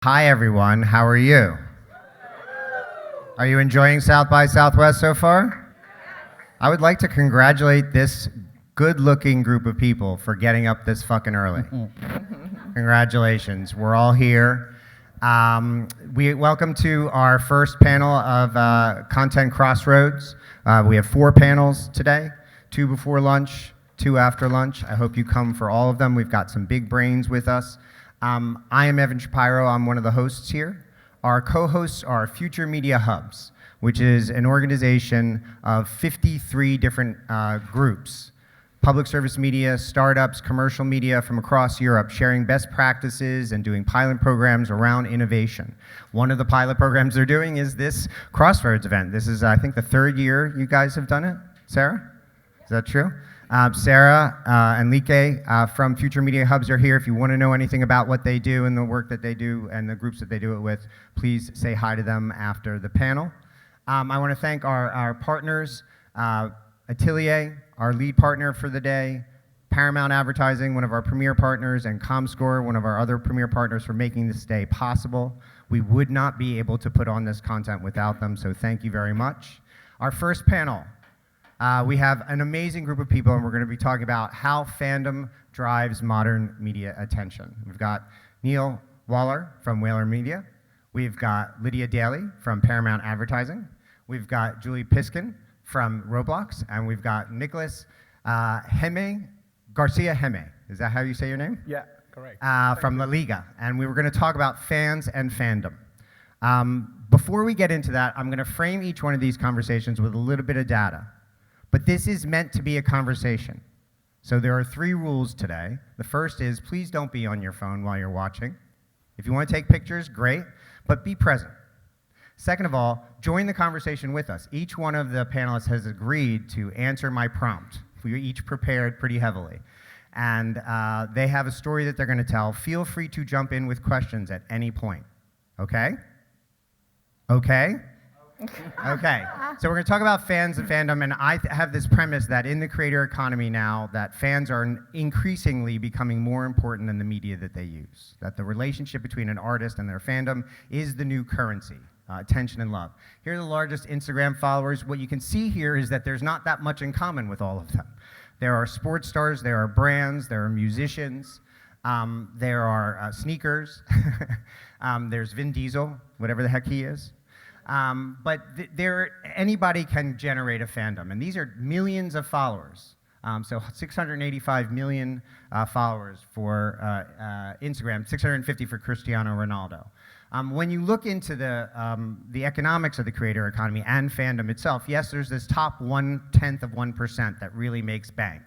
Hi everyone, how are you? Are you enjoying South by Southwest so far? I would like to congratulate this good-looking group of people for getting up this fucking early. Congratulations, we're all here. We welcome to our first panel of Content Crossroads. We have 4 panels today, 2 before lunch, 2 after lunch. I hope you come for all of them. We've got some big brains with us. I am Evan Shapiro. I'm one of the hosts here. Our co-hosts are Future Media Hubs, which is an organization of 53 different groups, public service media, startups, commercial media from across Europe, sharing best practices and doing pilot programs around innovation. One of the pilot programs they're doing is this Crossroads event. This is, I think, the 3rd year you guys have done it. Sarah? Is that true? Sarah and Lydia from Future Media Hubs are here. If you want to know anything about what they do and the work that they do and the groups that they do it with, please say hi to them after the panel. I want to thank our partners, Atelier, our lead partner for the day, Paramount Advertising, one of our premier partners, and ComScore, one of our other premier partners, for making this day possible. We would not be able to put on this content without them, so thank you very much. Our first panel. We have an amazing group of people, and we're going to be talking about how fandom drives modern media attention. We've got Neil Waller from Whaler Media. We've got Lydia Daly from Paramount Advertising. We've got Julie Piskin from Roblox, and we've got Nicholas Hemme, Garcia Hemme. Is that how you say your name? Yeah, correct. From La Liga, and we were going to talk about fans and fandom. Before we get into that, I'm going to frame each one of these conversations with a little bit of data. But this is meant to be a conversation. So there are 3 rules today. The first is, please don't be on your phone while you're watching. If you want to take pictures, great, but be present. Second of all, join the conversation with us. Each one of the panelists has agreed to answer my prompt. We each prepared pretty heavily. And they have a story that they're going to tell. Feel free to jump in with questions at any point. Okay? Okay? Okay, so we're going to talk about fans and fandom, and I have this premise that in the creator economy now, that fans are increasingly becoming more important than the media that they use. That the relationship between an artist and their fandom is the new currency, attention and love. Here are the largest Instagram followers. What you can see here is that there's not that much in common with all of them. There are sports stars, there are brands, there are musicians, there are sneakers, there's Vin Diesel, whatever the heck he is. But anybody can generate a fandom, and these are millions of followers. So 685 million followers for Instagram, 650 for Cristiano Ronaldo. When you look into the economics of the creator economy and fandom itself, yes, there's this top 1/10 of 1% that really makes bank,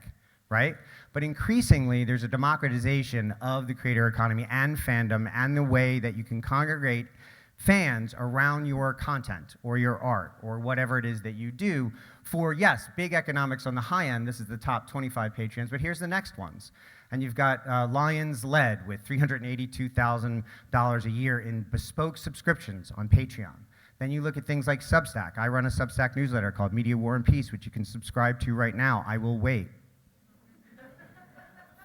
right? But increasingly, there's a democratization of the creator economy and fandom and the way that you can congregate fans around your content or your art or whatever it is that you do for, yes, big economics on the high end. This is the top 25 patrons, but here's the next ones. And you've got Lions Led with $382,000 a year in bespoke subscriptions on Patreon. Then you look at things like Substack. I run a Substack newsletter called Media War and Peace, which you can subscribe to right now. I will wait.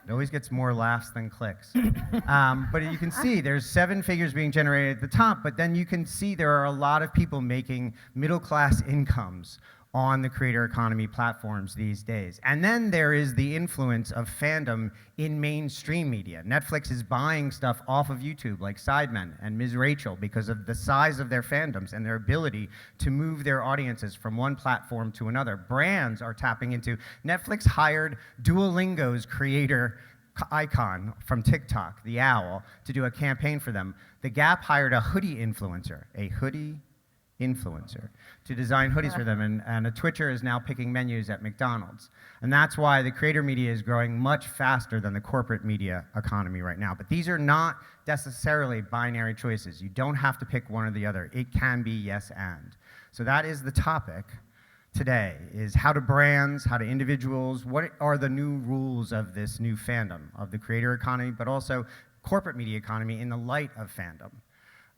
It always gets more laughs than clicks. But you can see there's 7 figures being generated at the top, but then you can see there are a lot of people making middle-class incomes on the creator economy platforms these days. And then there is the influence of fandom in mainstream media. Netflix is buying stuff off of YouTube, like Sidemen and Ms. Rachel, because of the size of their fandoms and their ability to move their audiences from one platform to another. Brands are tapping into. Netflix hired Duolingo's creator icon from TikTok, the owl, to do a campaign for them. The Gap hired a hoodie influencer, to design hoodies for them, and a Twitcher is now picking menus at McDonald's. And that's why the creator media is growing much faster than the corporate media economy right now. But these are not necessarily binary choices. You don't have to pick one or the other. It can be yes and. So that is the topic today, is how do brands, how do individuals, what are the new rules of this new fandom, of the creator economy, but also corporate media economy in the light of fandom.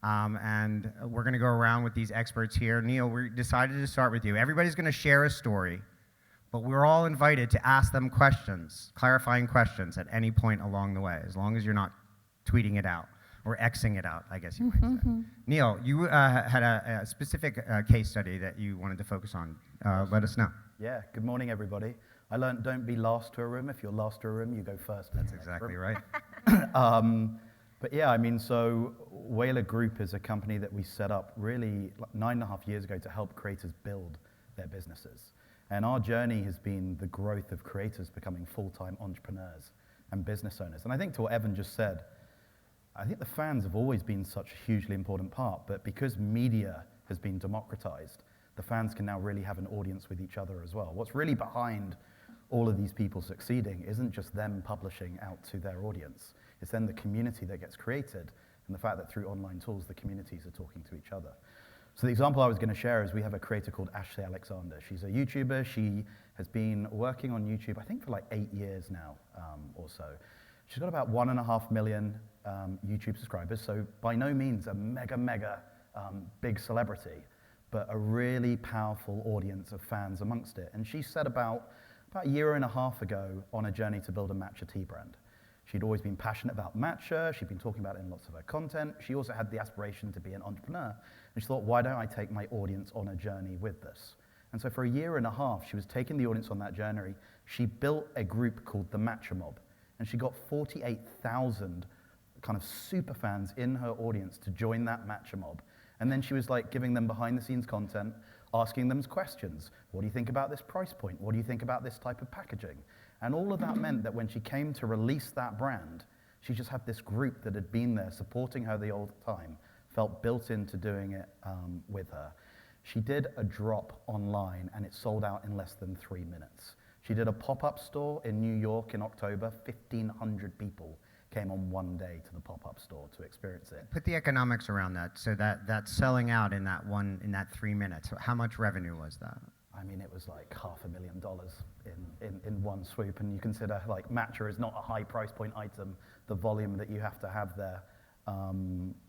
And we're going to go around with these experts here. Neil, we decided to start with you. Everybody's going to share a story, but we're all invited to ask them questions, clarifying questions at any point along the way, as long as you're not tweeting it out. or Xing it out, I guess you might say. Neil, you had a specific case study that you wanted to focus on. Let us know. Yeah, good morning, everybody. I learned don't be last to a room. If you're last to a room, you go first. That's exactly right. But yeah, I mean, so Whaler Group is a company that we set up really 9.5 years ago to help creators build their businesses. And our journey has been the growth of creators becoming full-time entrepreneurs and business owners. And I think to what Evan just said, I think the fans have always been such a hugely important part, but because media has been democratized, the fans can now really have an audience with each other as well. What's really behind all of these people succeeding isn't just them publishing out to their audience. It's then the community that gets created, and the fact that through online tools, the communities are talking to each other. So the example I was going to share is we have a creator called Ashley Alexander. She's a YouTuber. She has been working on YouTube, I think, for like 8 years now or so. She's got about 1.5 million YouTube subscribers, so by no means a mega big celebrity, but a really powerful audience of fans amongst it. And she set about a year and a half ago on a journey to build a matcha tea brand. She'd always been passionate about matcha. She'd been talking about it in lots of her content. She also had the aspiration to be an entrepreneur. And she thought, why don't I take my audience on a journey with this? And so for a year and a half, she was taking the audience on that journey. She built a group called the Matcha Mob. And she got 48,000 kind of super fans in her audience to join that Matcha Mob. And then she was like giving them behind the scenes content, asking them questions. What do you think about this price point? What do you think about this type of packaging? And all of that meant that when she came to release that brand, she just had this group that had been there supporting her the whole time, felt built into doing it with her. She did a drop online and it sold out in less than 3 minutes. She did a pop-up store in New York in October. 1,500 people came on one day to the pop-up store to experience it. Put the economics around that. So that selling out in that 3 minutes, how much revenue was that? I mean, it was like $500,000 in one swoop, and you consider like matcha is not a high price point item, the volume that you have to have there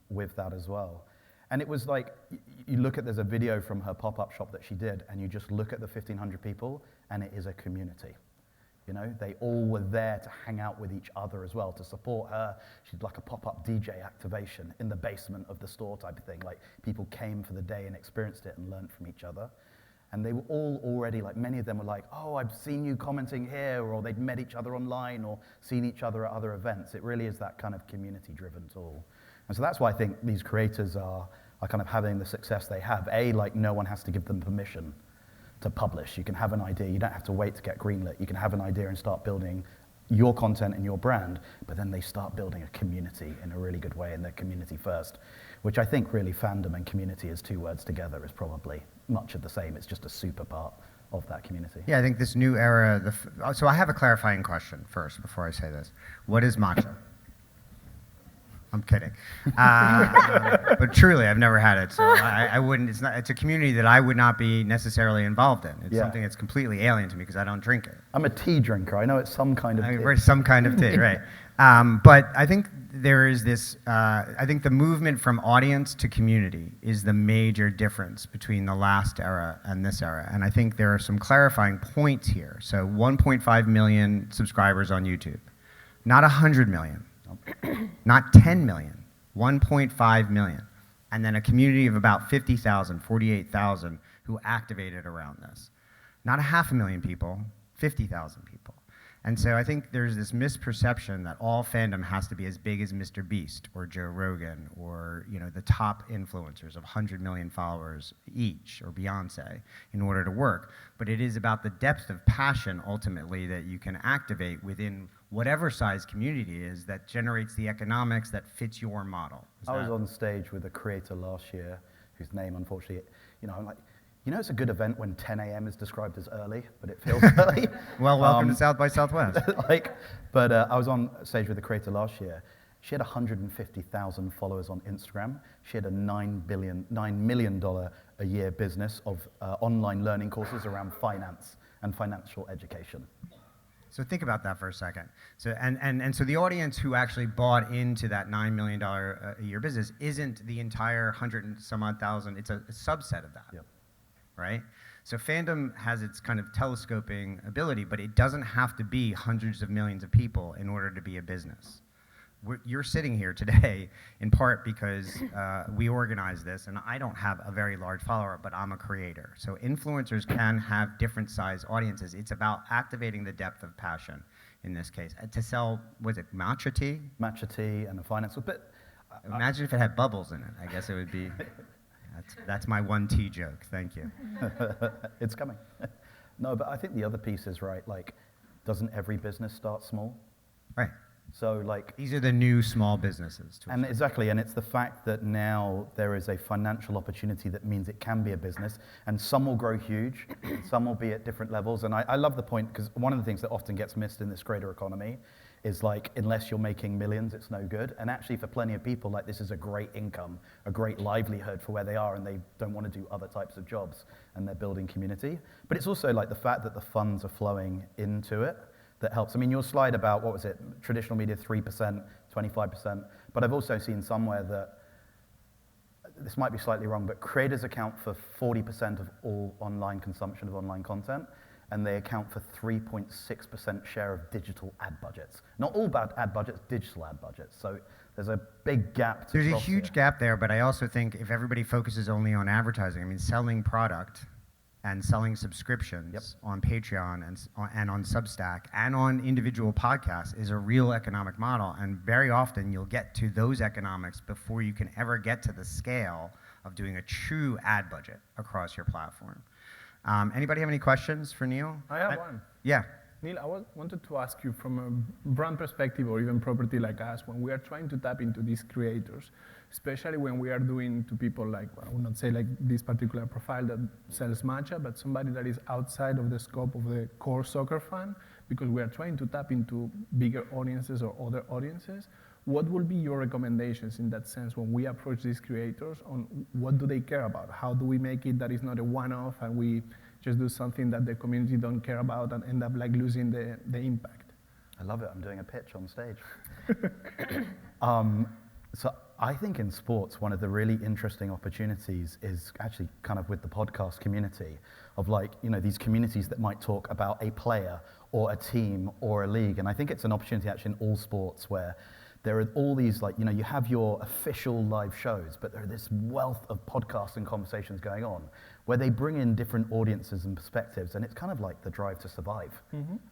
with that as well. And it was like, you look at, there's a video from her pop-up shop that she did, and you just look at the 1,500 people, and it is a community. You know, they all were there to hang out with each other as well, to support her. She did like a pop-up DJ activation in the basement of the store type of thing. Like, people came for the day and experienced it and learned from each other. And they were all already, like, many of them were like, oh, I've seen you commenting here, or they'd met each other online, or seen each other at other events. It really is that kind of community-driven tool. And so that's why I think these creators are kind of having the success they have. Like, no one has to give them permission to publish. You can have an idea. You don't have to wait to get greenlit. You can have an idea and start building your content and your brand, but then they start building a community in a really good way, and they're community first, which I think really fandom and community as two words together is probably much of the same. It's just a super part of that community. Yeah, I think this new era, so I have a clarifying question first before I say this. What is matcha? I'm kidding. But truly, I've never had it, so I wouldn't, it's a community that I would not be necessarily involved in. It's something that's completely alien to me because I don't drink it. I'm a tea drinker. I know it's some kind of tea. Some kind of tea, right. But I think there is this, I think the movement from audience to community is the major difference between the last era and this era. And I think there are some clarifying points here. So 1.5 million subscribers on YouTube, not 100 million. Not 10 million, 1.5 million. And then a community of about 50,000, 48,000 who activated around this. Not 500,000 people, 50,000 people. And so I think there's this misperception that all fandom has to be as big as Mr. Beast or Joe Rogan or, you know, the top influencers of 100 million followers each, or Beyonce, in order to work. But it is about the depth of passion, ultimately, that you can activate within whatever size community is that generates the economics that fits your model. I was on stage with a creator last year whose name, unfortunately, you know, I'm like, you know, it's a good event when 10 a.m. is described as early, but it feels early. Well, welcome to South by Southwest. I was on stage with a creator last year. She had 150,000 followers on Instagram. She had a $9 million a year business of online learning courses around finance and financial education. So think about that for a second. So and so the audience who actually bought into that $9 million a year business isn't the entire 100 and some odd thousand. It's a subset of that. Yep. Right? So fandom has its kind of telescoping ability, but it doesn't have to be hundreds of millions of people in order to be a business. you're sitting here today in part because we organized this, and I don't have a very large follower, but I'm a creator. So influencers can have different size audiences. It's about activating the depth of passion in this case. To sell, was it matcha tea? Matcha tea and the finance. But imagine if it had bubbles in it. I guess it would be. That's my one tea joke. Thank you. It's coming. No, but I think the other piece is right. Like, doesn't every business start small? Right. So like these are the new small businesses. And exactly, and it's the fact that now there is a financial opportunity that means it can be a business, and some will grow huge, some will be at different levels. And I love the point, because one of the things that often gets missed in this creator economy is like, unless you're making millions, it's no good. And actually for plenty of people, like this is a great income, a great livelihood for where they are, and they don't want to do other types of jobs, and they're building community. But it's also like the fact that the funds are flowing into it that helps. I mean, your slide about, what was it, traditional media 3%, 25%, but I've also seen somewhere that, this might be slightly wrong, but creators account for 40% of all online consumption of online content, and they account for 3.6% share of digital ad budgets. Not all bad ad budgets, digital ad budgets. So there's a big gap to There's a cross huge here. gap there, but I also think if everybody focuses only on advertising, I mean, selling product and selling subscriptions on Patreon and on Substack and on individual podcasts is a real economic model. And very often you'll get to those economics before you can ever get to the scale of doing a true ad budget across your platform. Anybody have any questions for Neil? I have one. Yeah. Neil, I wanted to ask you from a brand perspective, or even property like us, when we are trying to tap into these creators, especially when we are doing to people like, I would not say like this particular profile that sells matcha, but somebody that is outside of the scope of the core soccer fan, because we are trying to tap into bigger audiences or other audiences. What will be your recommendations in that sense when we approach these creators on what do they care about? How do we make it that is not a one-off and we just do something that the community don't care about and end up like losing the impact? I love it, I'm doing a pitch on stage. So I think in sports, one of the really interesting opportunities is actually kind of with the podcast community of like, you know, these communities that might talk about a player or a team or a league. And I think it's an opportunity actually in all sports where there are all these, like, you know, you have your official live shows, but there are this wealth of podcasts and conversations going on where they bring in different audiences and perspectives, and it's kind of like the Drive to Survive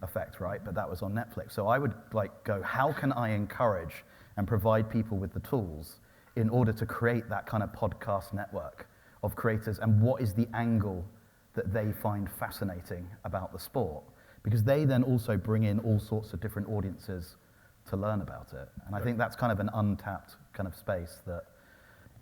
effect, right? But that was on Netflix. So I would like go, how can I encourage and provide people with the tools in order to create that kind of podcast network of creators, and what is the angle that they find fascinating about the sport? Because they then also bring in all sorts of different audiences to learn about it. And I think that's kind of an untapped kind of space that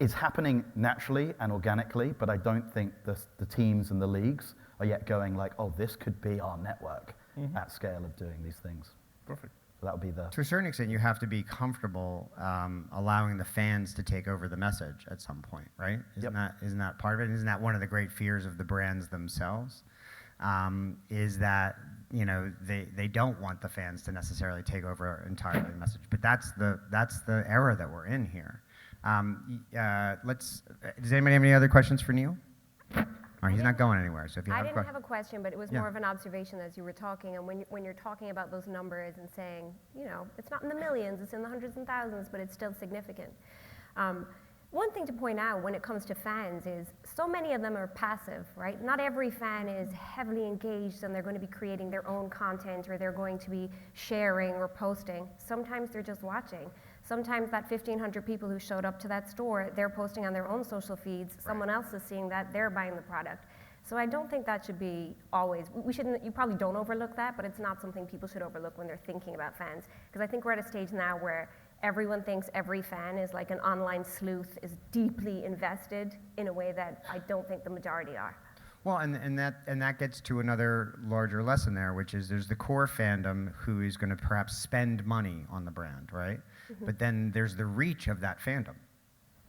is happening naturally and organically, but I don't think the teams and the leagues are yet going like, oh, this could be our network at scale of doing these things. Perfect. So that would be the... To a certain extent, you have to be comfortable allowing the fans to take over the message at some point, right? Isn't that part of it? Isn't that one of the great fears of the brands themselves? Is that, you know, they don't want the fans to necessarily take over entirely the message. But that's the era that we're in here. Does anybody have any other questions for Neil? All right, he's not going anywhere, so if you have a I question. didn't have a question, but it was more of an observation as you were talking. And when you're talking about those numbers and saying, you know, it's not in the millions, it's in the hundreds and thousands, but it's still significant. One thing to point out when it comes to fans is so many of them are passive, right? Not every fan is heavily engaged and they're going to be creating their own content or they're going to be sharing or posting. Sometimes they're just watching. Sometimes that 1,500 people who showed up to that store, they're posting on their own social feeds. Someone else is seeing that, they're buying the product. So I don't think that should be always, you probably don't overlook that, but it's not something people should overlook when they're thinking about fans. Because I think we're at a stage now where everyone thinks every fan is like an online sleuth, is deeply invested in a way that I don't think the majority are. Well, and that gets to another larger lesson there, which is there's the core fandom who is going to perhaps spend money on the brand, right? But then there's the reach of that fandom,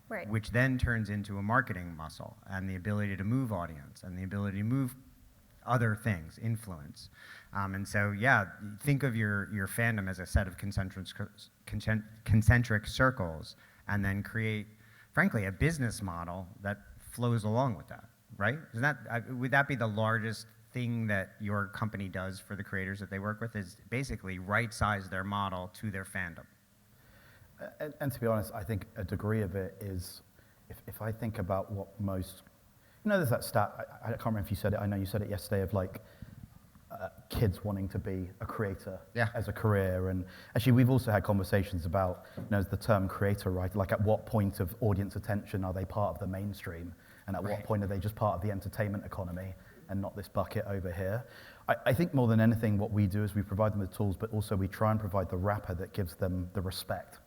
Right. which then turns into a marketing muscle and the ability to move audience and the ability to move other things, influence. And so, yeah, think of your fandom as a set of concentric circles and then create, frankly, a business model that flows along with that, right? Isn't that, would that be the largest thing that your company does for the creators that they work with, is basically right-size their model to their fandom? And to be honest, I think a degree of it is, if I think about what most, there's that stat, I can't remember if you said it, I know you said it yesterday, of like kids wanting to be a creator as a career. And actually, we've also had conversations about, the term creator, right? Like at what point of audience attention are they part of the mainstream? And at what point are they just part of the entertainment economy and not this bucket over here? I think more than anything, what we do is we provide them with tools, but also we try and provide the wrapper that gives them the respect,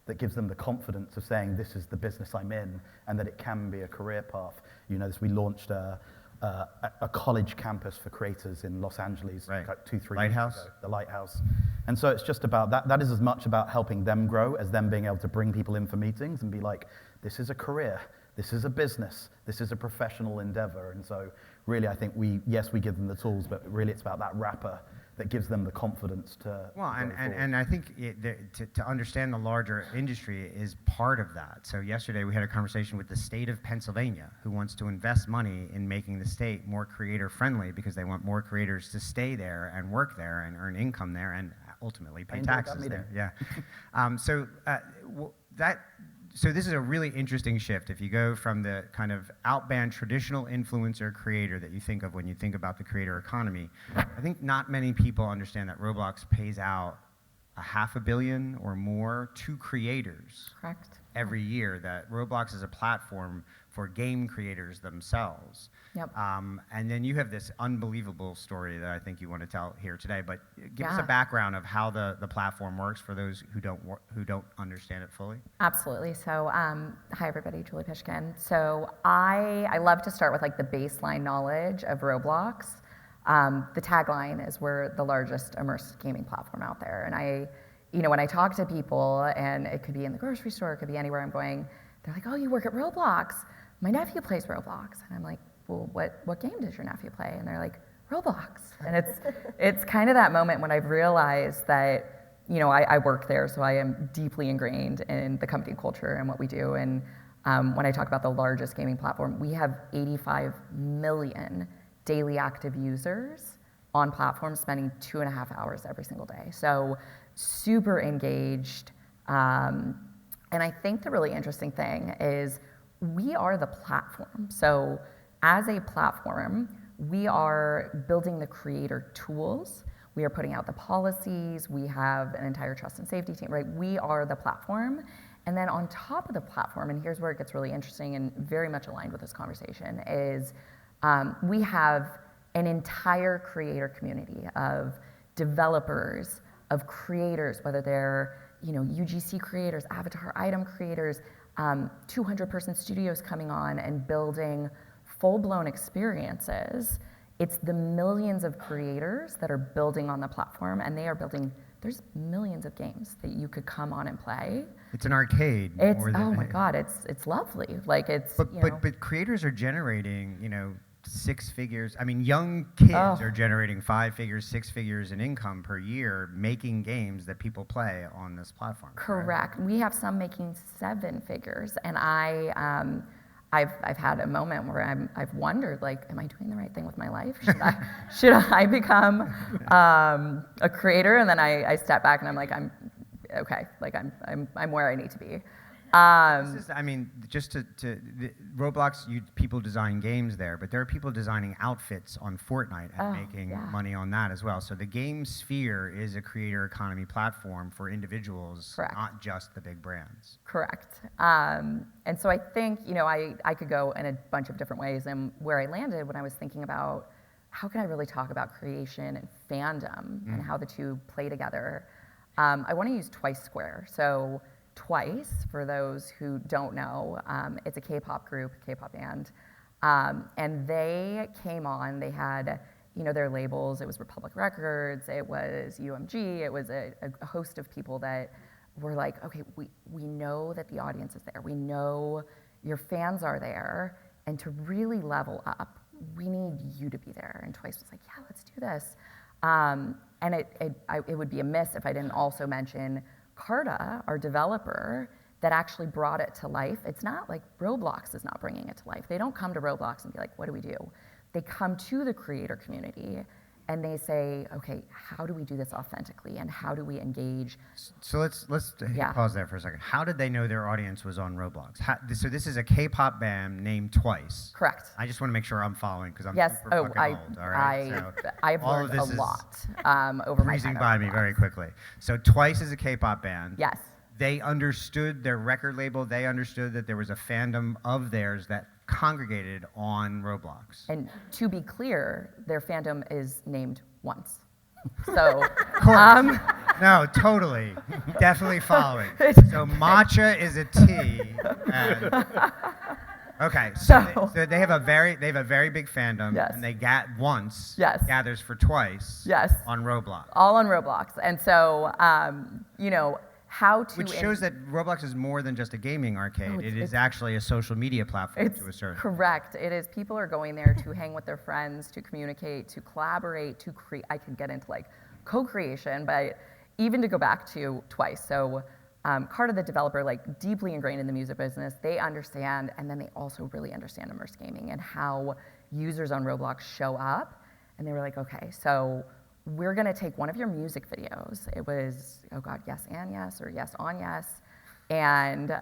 that gives them the confidence of saying, this is the business I'm in, and that it can be a career path. We launched a college campus for creators in Los Angeles like 2-3 years ago, the Lighthouse. And so it's just about that. That is as much about helping them grow as them being able to bring people in for meetings and be like, this is a career, this is a business, this is a professional endeavor. And so really, I think we give them the tools, but really it's about that wrapper that gives them the confidence to and I think to understand the larger industry is part of that. So yesterday we had a conversation with the state of Pennsylvania, who wants to invest money in making the state more creator friendly because they want more creators to stay there and work there and earn income there and ultimately pay taxes there. Yeah. So this is a really interesting shift. If you go from the kind of outbound traditional influencer creator that you think of when you think about the creator economy, I think not many people understand that Roblox pays out $500 million or more to creators every year, that Roblox is a platform for game creators themselves. Yep. And then you have this unbelievable story that I think you want to tell here today, but give us a background of how the platform works for those who don't understand it fully. Absolutely. So, hi everybody, Julie Piskin. So I love to start with like the baseline knowledge of Roblox. The tagline is we're the largest immersive gaming platform out there. And when I talk to people, and it could be in the grocery store, it could be anywhere I'm going, they're like, oh, you work at Roblox. My nephew plays Roblox. And I'm like, well, what game does your nephew play? And they're like, Roblox. And it's kind of that moment when I've realized that, I work there, so I am deeply ingrained in the company culture and what we do. And when I talk about the largest gaming platform, we have 85 million daily active users on platforms spending 2.5 hours every single day. So super engaged. And I think the really interesting thing is we are the platform. So as a platform, we are building the creator tools. We are putting out the policies. We have an entire trust and safety team, right? We are the platform. And then on top of the platform, and here's where it gets really interesting and very much aligned with this conversation, is we have an entire creator community of developers, of creators, whether they're UGC creators, avatar item creators, 200-person studios coming on and building full-blown experiences. It's the millions of creators that are building on the platform, and they are building. There's millions of games that you could come on and play. It's an arcade. Oh my God, it's lovely. Like but creators are generating 6 figures. I mean, young kids are generating 5 figures, 6 figures in income per year making games that people play on this platform. Correct. We have some making 7 figures, and I've had a moment where I've wondered, like, am I doing the right thing with my life? Should I become a creator? And then I step back and I'm like, I'm okay. Like I'm where I need to be. Roblox, people design games there, but there are people designing outfits on Fortnite and making money on that as well. So the game sphere is a creator economy platform for individuals, not just the big brands. Correct. And so I think, I could go in a bunch of different ways, and where I landed when I was thinking about how can I really talk about creation and fandom and how the two play together, I want to use Twice Square. So Twice, for those who don't know, it's a K-pop group, K-pop band, and they came on. They had, their labels. It was Republic Records. It was UMG. It was a host of people that were like, okay, we know that the audience is there. We know your fans are there, and to really level up, we need you to be there. And Twice was like, yeah, let's do this. And it would be amiss if I didn't also mention Carta, our developer, that actually brought it to life. It's not like Roblox is not bringing it to life. They don't come to Roblox and be like, what do we do? They come to the creator community and they say, okay, how do we do this authentically, and how do we engage? So let's Yeah. pause there for a second. How did they know their audience was on Roblox? So this is a K-pop band named Twice. Correct. I just want to make sure I'm following because I'm Yes. super Oh, fucking old. All right. I've all of learned a this is lot over my breezing time by at me Roblox. very quickly. So Twice is a K-pop band. Yes. They understood their record label. They understood that there was a fandom of theirs that congregated on Roblox. And to be clear, their fandom is named once. So, No, totally. Definitely following. So matcha is a tea. Okay, so they have a very big fandom, Yes. and they once Yes. gathers for Twice Yes. on Roblox. all on Roblox. And so, how to... Which shows that Roblox is more than just a gaming arcade. No, It is it's actually a social media platform It's to a certain correct. It is. People are going there to hang with their friends, to communicate, to collaborate, to create. I could get into like co-creation, but even to go back to Twice. So, Carta, the developer, like deeply ingrained in the music business, they understand, and then they also really understand immersed gaming and how users on Roblox show up. And they were like, okay, so we're going to take one of your music videos. It was, oh God, Yes and Yes, or Yes on Yes. And,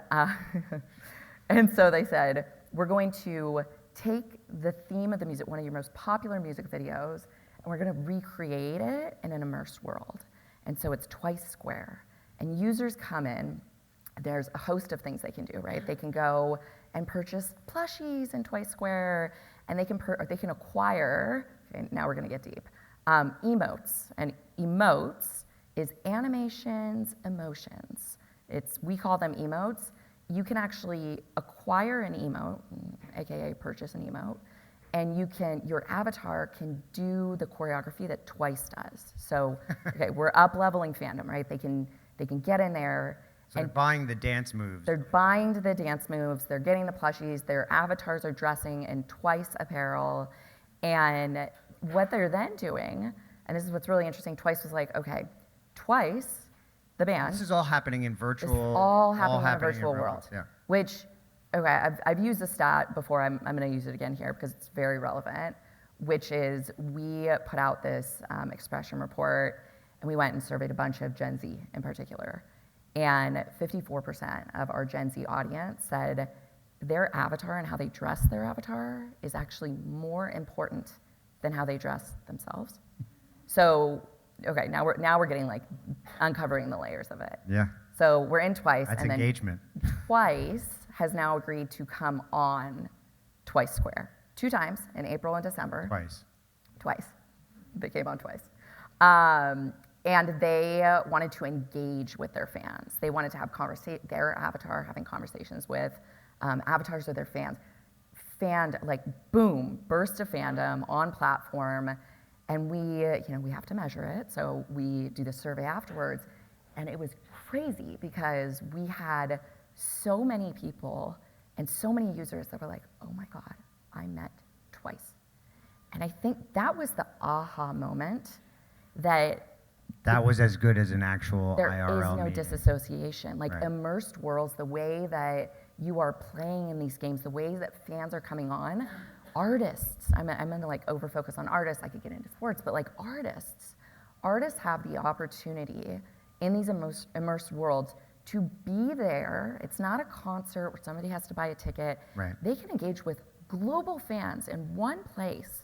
and so they said, we're going to take the theme of the music, one of your most popular music videos, and we're going to recreate it in an immersed world. And so it's Twice Square. And users come in, there's a host of things they can do, right? They can go and purchase plushies in Twice Square, and they can acquire, okay, now we're going to get deep, emotes. And emotes is animations, emotions. We call them emotes. You can actually acquire an emote, aka purchase an emote, and your avatar can do the choreography that Twice does. So, okay, we're up-leveling fandom, right? They can get in there. So they're buying the dance moves. They're buying the dance moves, they're getting the plushies, their avatars are dressing in Twice apparel, and what they're then doing, and this is what's really interesting, Twice was like, okay, Twice, the band, This is all happening in virtual. this is all happening in a virtual Roblox, world, Yeah. which, okay, I've used the stat before, I'm gonna use it again here because it's very relevant, which is we put out this expression report, and we went and surveyed a bunch of Gen Z in particular. And 54% of our Gen Z audience said their avatar and how they dress their avatar is actually more important than how they dress themselves. So, okay, now we're getting like uncovering the layers of it. Yeah. So we're in Twice, That's and then engagement. Twice has now agreed to come on Twice Square 2 times in April and December. Twice. They came on twice. And they wanted to engage with their fans. They wanted to have their avatar having conversations with avatars of their fans. Boom, burst of fandom on platform. And we have to measure it. So we do the survey afterwards. And it was crazy because we had so many people and so many users that were like, oh my God, I met Twice. And I think that was the aha moment that was as good as an actual there IRL is no meeting. disassociation. Like Right. immersed worlds, the way that you are playing in these games, the way that fans are coming on, artists, I'm gonna like over focus on artists, I could get into sports, but like artists have the opportunity in these immersed worlds to be there. It's not a concert where somebody has to buy a ticket. Right. They can engage with global fans in one place,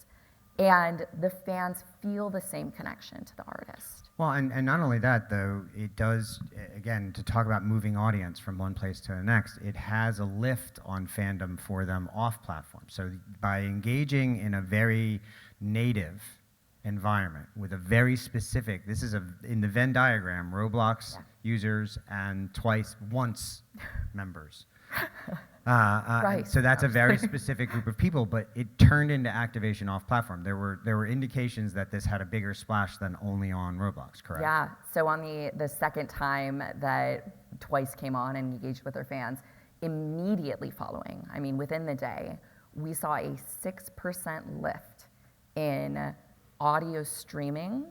and the fans feel the same connection to the artist. Well, and not only that, though, it does, again, to talk about moving audience from one place to the next, it has a lift on fandom for them off-platform. So by engaging in a very native environment with a very specific, this is in the Venn diagram, Roblox users and once members. Right. So that's a very specific group of people, but it turned into activation off-platform. There were indications that this had a bigger splash than only on Roblox, correct? Yeah. So on the second time that Twice came on and engaged with their fans, immediately following, I mean, within the day, we saw a 6% lift in audio streaming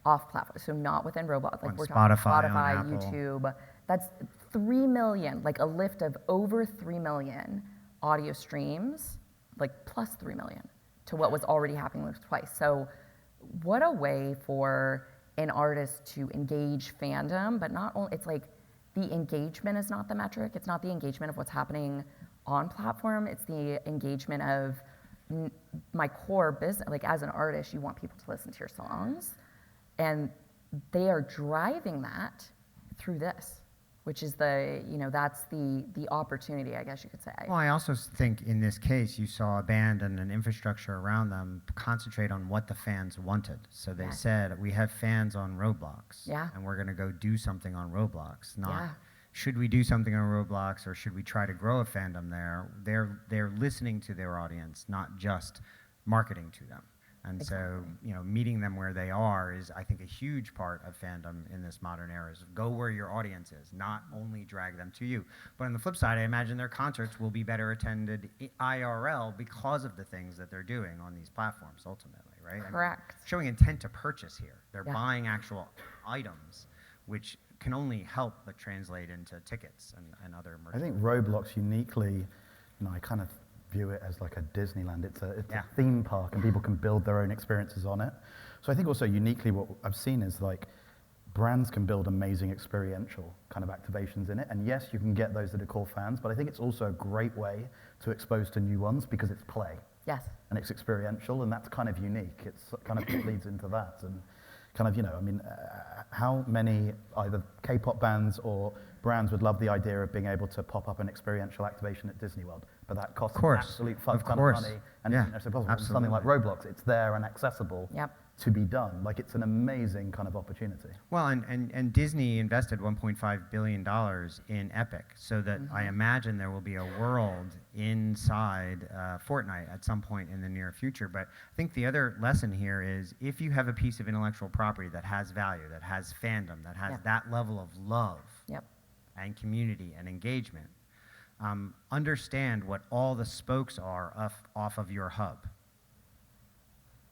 off-platform. So not within Roblox. Like On we're Spotify, talking on Spotify, Apple. YouTube. That's 3 million, like a lift of over 3 million audio streams, like plus 3 million to what was already happening with Twice. So what a way for an artist to engage fandom, but not only, it's like the engagement is not the metric. It's not the engagement of what's happening on platform. It's the engagement of my core business. Like as an artist, you want people to listen to your songs, and they are driving that through this, which is that's the opportunity, I guess you could say. Well, I also think in this case, you saw a band and an infrastructure around them concentrate on what the fans wanted. So they said, we have fans on Roblox, and we're going to go do something on Roblox. Not, should we do something on Roblox or should we try to grow a fandom there? They're listening to their audience, not just marketing to them. And so, meeting them where they are is, I think, a huge part of fandom in this modern era. Is go where your audience is, not only drag them to you. But on the flip side, I imagine their concerts will be better attended IRL because of the things that they're doing on these platforms, ultimately, right? Correct. Showing intent to purchase here. They're buying actual items, which can only help but translate into tickets and other merchandise. I think Roblox uniquely, I kind of view it as like a Disneyland. It's a theme park, and people can build their own experiences on it. So I think also uniquely what I've seen is like brands can build amazing experiential kind of activations in it. And yes, you can get those that are core fans, but I think it's also a great way to expose to new ones because it's play. Yes. And it's experiential, and that's kind of unique. It's kind of leads into that. And kind of, how many either K-pop bands or brands would love the idea of being able to pop up an experiential activation at Disney World, but that costs an absolute fuck ton of money, and isn't necessarily possible. Something like Roblox, it's there and accessible to be done. Like, it's an amazing kind of opportunity. Well, and Disney invested $1.5 billion in Epic, so that I imagine there will be a world inside Fortnite at some point in the near future. But I think the other lesson here is, if you have a piece of intellectual property that has value, that has fandom, that has that level of love and community and engagement, understand what all the spokes are off of your hub.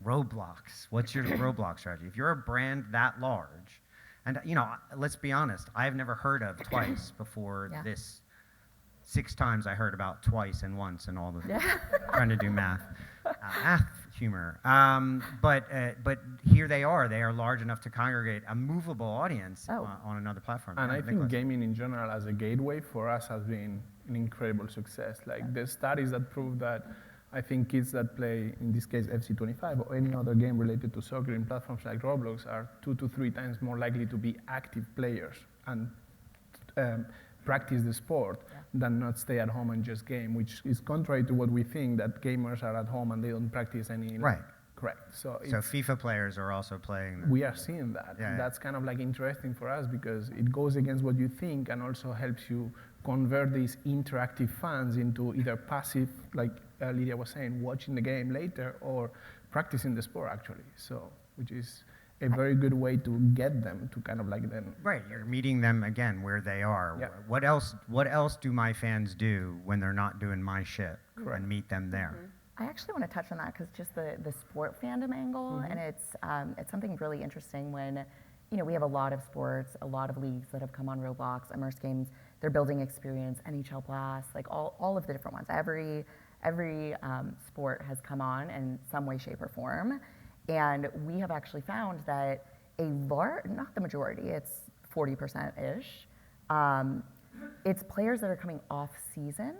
Roblox, what's your Roblox strategy? If you're a brand that large, and let's be honest, I've never heard of Twice before this. 6 times I heard about Twice and Once and all the trying to do math humor. But here they are large enough to congregate a movable audience on another platform. And I think gaming in general as a gateway for us has been an incredible success. Like there's studies that prove that I think kids that play, in this case, FC25 or any other game related to soccer in platforms like Roblox are 2 to 3 times more likely to be active players and practice the sport than not stay at home and just game, which is contrary to what we think, that gamers are at home and they don't practice any. Correct. So FIFA players are also playing. We are seeing that. And that's kind of like interesting for us because it goes against what you think and also helps you convert these interactive fans into either passive, like Lydia was saying, watching the game later, or practicing the sport actually. So, which is a very good way to get them to kind of like then. Right, you're meeting them again where they are. Yeah. What else do my fans do when they're not doing my shit? Correct. And meet them there. I actually want to touch on that because just the sport fandom angle, and it's something really interesting when, we have a lot of sports, a lot of leagues that have come on Roblox, Immerse Games, they're building experience, NHL Blast, like all of the different ones. Every sport has come on in some way, shape, or form. And we have actually found that not the majority, it's 40%-ish, it's players that are coming off season.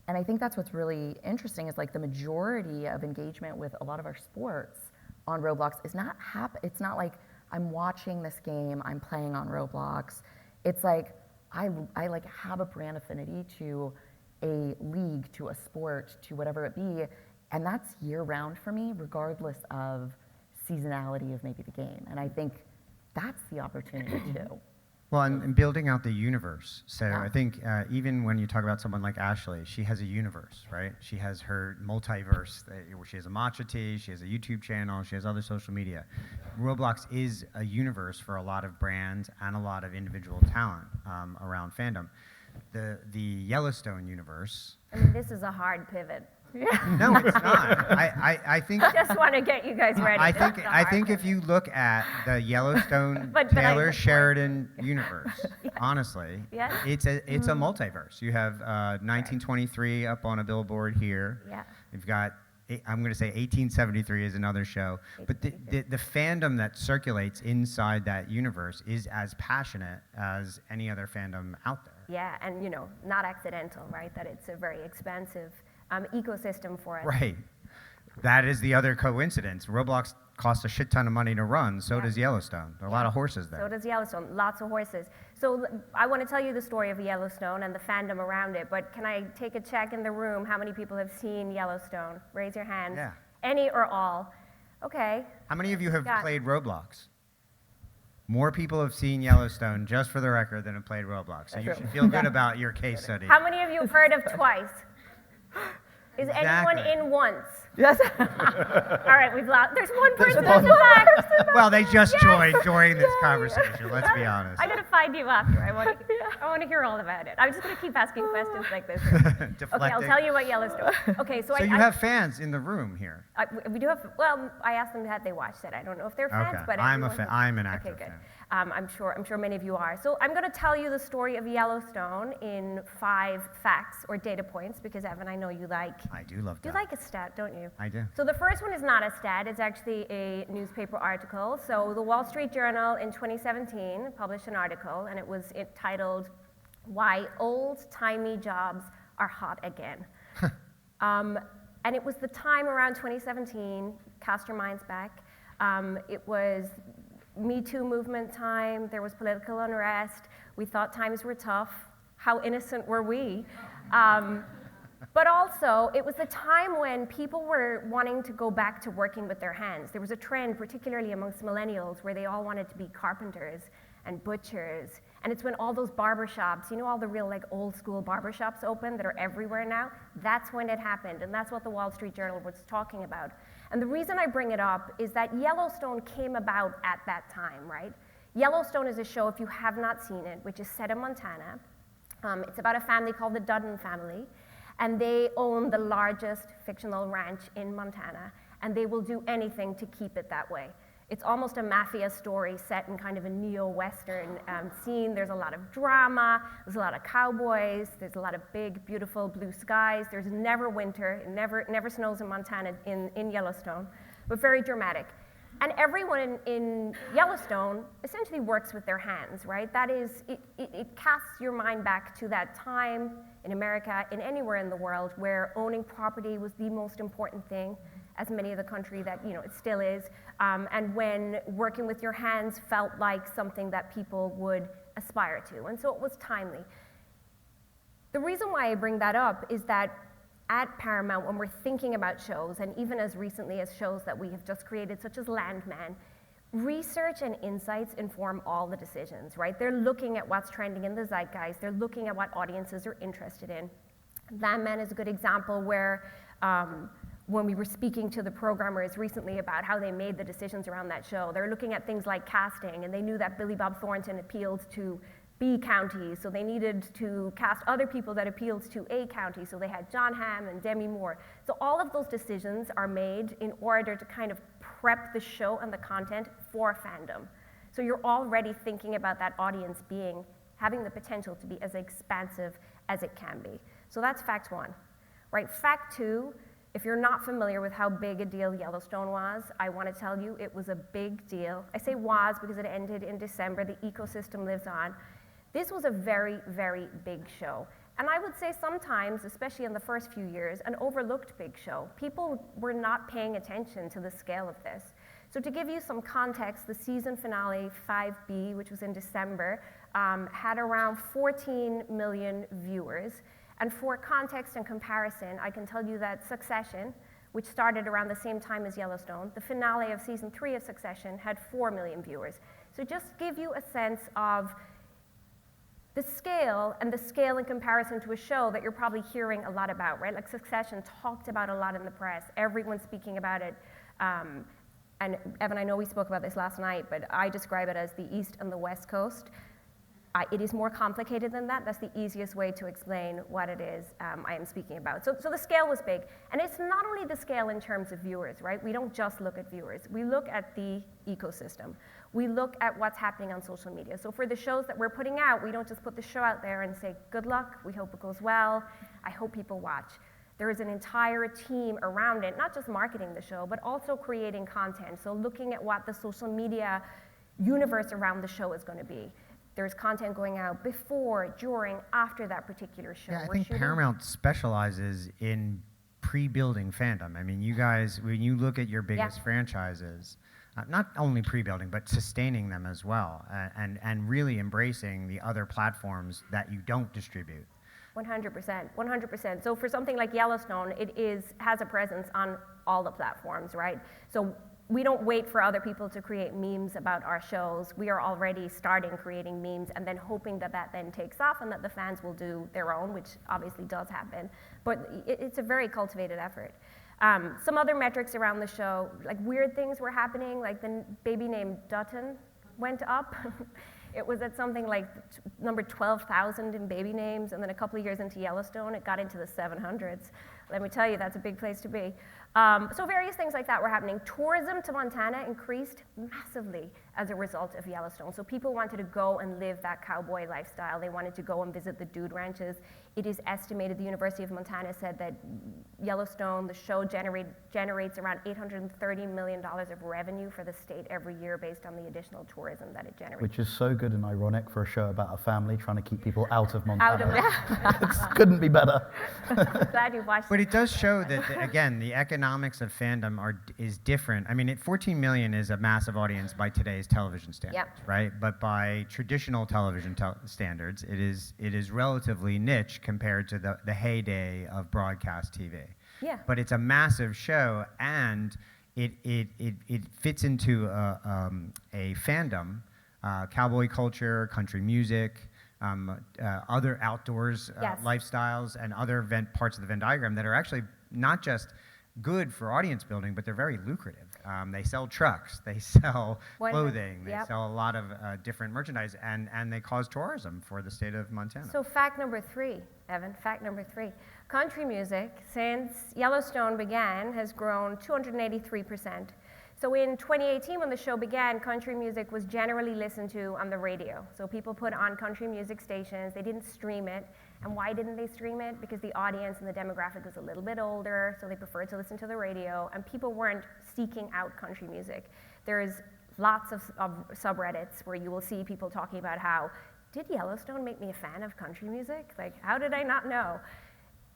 And I think that's what's really interesting is like the majority of engagement with a lot of our sports on Roblox is not it's not like I'm watching this game, I'm playing on Roblox. It's like I like have a brand affinity to a league, to a sport, to whatever it be, and that's year round for me, regardless of seasonality of maybe the game. And I think that's the opportunity too. Well, and building out the universe. So I think even when you talk about someone like Ashley, she has a universe, right? She has her multiverse, where she has a matcha tea, she has a YouTube channel, she has other social media. Roblox is a universe for a lot of brands and a lot of individual talent around fandom. The Yellowstone universe. I mean, this is a hard pivot. No, it's not. I think. Just want to get you guys ready. I think if you look at the Yellowstone Taylor Sheridan universe, honestly, it's a multiverse. You have 1923 up on a billboard here. Yeah. You've got I'm going to say 1873 is another show, but the fandom that circulates inside that universe is as passionate as any other fandom out there. Yeah, and not accidental, right? That it's a very expansive ecosystem for us. Right. That is the other coincidence. Roblox costs a shit ton of money to run, so does Yellowstone. There are a lot of horses there. So does Yellowstone, lots of horses. So I want to tell you the story of Yellowstone and the fandom around it, but can I take a check in the room? How many people have seen Yellowstone? Raise your hands. Yeah. Any or all? Okay. How many of you have played Roblox? More people have seen Yellowstone, just for the record, than have played Roblox. So you should feel good about your case study. How many of you have heard of Twice? Is anyone Exactly. in once? Yes. All right, we've lost. There's one person that's back. Well, they just joined during this conversation, let's be honest. I'm gonna find you after. I want to hear all about it. I'm just gonna keep asking questions like this. Okay, I'll tell you about Yellowstone. Okay, so So you have fans in the room here. we do have. Well, I asked them had they watched it. I don't know if they're fans, Okay, but I'm a everyone fan. I'm an active Okay, good. fan. I'm sure many of you are. So I'm going to tell you the story of Yellowstone in 5 facts or data points because Evan, I know you like. I do love that. You like a stat, don't you? I do. So the first one is not a stat, it's actually a newspaper article. So the Wall Street Journal in 2017 published an article and it was titled, "Why Old-Timey Jobs Are Hot Again." And it was the time around 2017, cast your minds back, it was Me Too movement time, there was political unrest, we thought times were tough, how innocent were we? But also, it was the time when people were wanting to go back to working with their hands. There was a trend, particularly amongst millennials, where they all wanted to be carpenters and butchers. And it's when all those barbershops, all the real old school barbershops open that are everywhere now, that's when it happened. And that's what the Wall Street Journal was talking about. And the reason I bring it up is that Yellowstone came about at that time, right? Yellowstone is a show, if you have not seen it, which is set in Montana. It's about a family called the Dutton family. And they own the largest fictional ranch in Montana, and they will do anything to keep it that way. It's almost a mafia story set in kind of a neo-Western scene. There's a lot of drama, there's a lot of cowboys, there's a lot of big, beautiful blue skies. There's never winter, it never snows in Montana in Yellowstone, but very dramatic. And everyone in Yellowstone essentially works with their hands, right? That is, it casts your mind back to that time in America, in anywhere in the world, where owning property was the most important thing, as many of the country that, it still is, and when working with your hands felt like something that people would aspire to. And so it was timely. The reason why I bring that up is that at Paramount, when we're thinking about shows, and even as recently as shows that we have just created, such as Landman, research and insights inform all the decisions, right? They're looking at what's trending in the zeitgeist. They're looking at what audiences are interested in. Landman is a good example where when we were speaking to the programmers recently about how they made the decisions around that show, they're looking at things like casting, and they knew that Billy Bob Thornton appealed to B counties, so they needed to cast other people that appealed to A county, so they had John Hamm and Demi Moore. So all of those decisions are made in order to kind of prep the show and the content for fandom. So you're already thinking about that audience having the potential to be as expansive as it can be. So that's fact 1, right? Fact 2, if you're not familiar with how big a deal Yellowstone was, I want to tell you it was a big deal. I say was because it ended in December, the ecosystem lives on. This was a very, very big show. And I would say sometimes, especially in the first few years, an overlooked big show. People were not paying attention to the scale of this. So to give you some context, the season finale, 5B, which was in December, had around 14 million viewers. And for context and comparison, I can tell you that Succession, which started around the same time as Yellowstone, the finale of season 3 of Succession had 4 million viewers. So just give you a sense of the scale, and the scale in comparison to a show that you're probably hearing a lot about, right? Like Succession talked about a lot in the press, everyone's speaking about it. And Evan, I know we spoke about this last night, but I describe it as the East and the West Coast. It is more complicated than that. That's the easiest way to explain what it is I am speaking about. So the scale was big. And it's not only the scale in terms of viewers, right? We don't just look at viewers. We look at the ecosystem. We look at what's happening on social media. So for the shows that we're putting out, we don't just put the show out there and say, good luck, we hope it goes well, I hope people watch. There is an entire team around it, not just marketing the show, but also creating content. So looking at what the social media universe around the show is going to be. There's content going out before, during, after that particular show. Yeah, I We're think shooting- Paramount specializes in pre-building fandom. I mean, you guys, when you look at your biggest franchises, not only pre-building, but sustaining them as well, and really embracing the other platforms that you don't distribute. 100%, 100%. So for something like Yellowstone, has a presence on all the platforms, right? So we don't wait for other people to create memes about our shows. We are already starting creating memes and then hoping that that then takes off and that the fans will do their own, which obviously does happen. But it's a very cultivated effort. Some other metrics around the show, like weird things were happening, like the baby named Dutton went up. It was at something like number 12,000 in baby names, and then a couple of years into Yellowstone, it got into the 700s. Let me tell you, that's a big place to be. So various things like that were happening. Tourism to Montana increased massively as a result of Yellowstone. So people wanted to go and live that cowboy lifestyle. They wanted to go and visit the dude ranches. It is estimated, the University of Montana said that Yellowstone, the show, generates around $830 million of revenue for the state every year based on the additional tourism that it generates. Which is so good and ironic for a show about a family trying to keep people out of Montana. Out of It couldn't be better. Glad you watched. But it does show that, again, the economics of fandom is different. I mean, 14 million is a massive audience by today's television standards, right? But by traditional television standards, it is relatively niche compared to the heyday of broadcast TV. Yeah. But it's a massive show, and it fits into a fandom, cowboy culture, country music, other outdoors lifestyles, and other parts of the Venn diagram that are actually not just good for audience building, but they're very lucrative. They sell trucks, they sell clothing, they sell a lot of different merchandise, and they cause tourism for the state of Montana. So fact number 3, Evan, fact number 3. Country music, since Yellowstone began, has grown 283%. So in 2018, when the show began, country music was generally listened to on the radio. So people put on country music stations, they didn't stream it. And why didn't they stream it? Because the audience and the demographic was a little bit older, so they preferred to listen to the radio, and people weren't seeking out country music. There's lots of subreddits where you will see people talking about how, did Yellowstone make me a fan of country music? Like, how did I not know?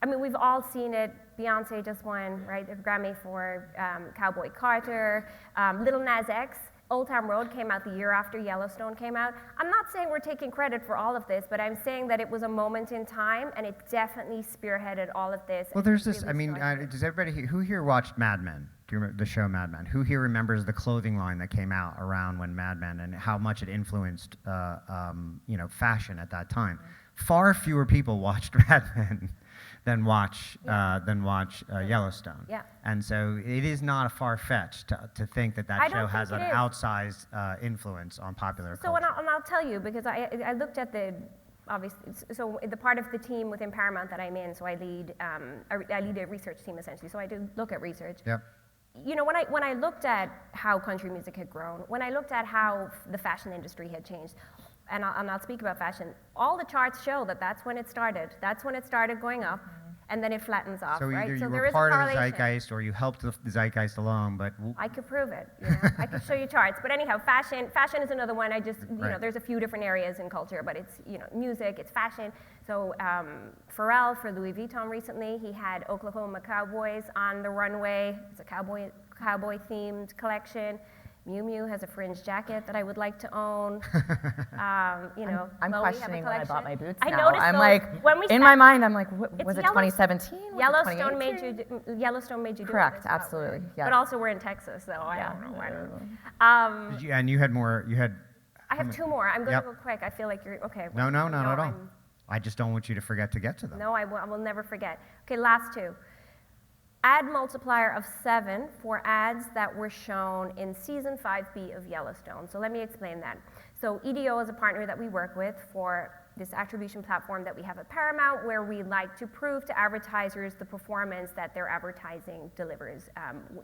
I mean, we've all seen it. Beyonce just won, right, the Grammy for Cowboy Carter. Lil Nas X, Old Town Road came out the year after Yellowstone came out. I'm not saying we're taking credit for all of this, but I'm saying that it was a moment in time, and it definitely spearheaded all of this. Well, there's this, I mean, does everybody, who here watched Mad Men? Do you remember the show Mad Men? Who here remembers the clothing line that came out around when Mad Men and how much it influenced, fashion at that time? Far fewer people watched Mad Men than watch Yellowstone. Yeah. And so it is not far-fetched to think that show has an outsized influence on popular culture. So, and I'll tell you, because I looked at the, obviously, so the part of the team within Paramount that I'm in, so I lead a research team essentially, so I do look at research. Yep. You know, when I looked at how country music had grown, when I looked at how the fashion industry had changed, and I'll speak about fashion, all the charts show that that's when it started. That's when it started going up, and then it flattens off, So right? either So you there were is a part of the correlation. zeitgeist or you helped the zeitgeist along, but I could prove it. You know? I could show you charts. But anyhow, fashion is another one. I just, you know, there's a few different areas in culture, but it's, you know, music, it's fashion. So Pharrell for Louis Vuitton recently, he had Oklahoma Cowboys on the runway. It's a cowboy-themed collection. Miu Miu has a fringe jacket that I would like to own. You know, I'm Chloe questioning have a when I bought collection. my boots I now. noticed I'm though, like, when we in my mind, I'm like, It's was it Yellow- 2017? Was it Yellowstone made 2018? Yellowstone made you do Correct, it. as well. absolutely, yes. But also we're in Texas, so I Yeah. don't know. I don't know. and you had more. You had. I have 2 more. I'm going Yep. to go quick. I feel like you're okay. No, not at all. I'm- I just don't want you to forget to get to them. No, I will never forget. Okay, last 2. Ad multiplier of 7 for ads that were shown in season 5B of Yellowstone. So let me explain that. So EDO is a partner that we work with for this attribution platform that we have at Paramount, where we like to prove to advertisers the performance that their advertising delivers,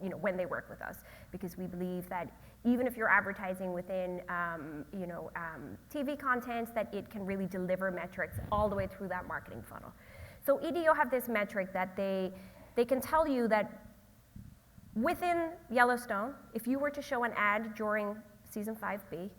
you know, when they work with us, because we believe that even if you're advertising within, TV content, that it can really deliver metrics all the way through that marketing funnel. So EDO have this metric that they can tell you that within Yellowstone, if you were to show an ad during season 5B,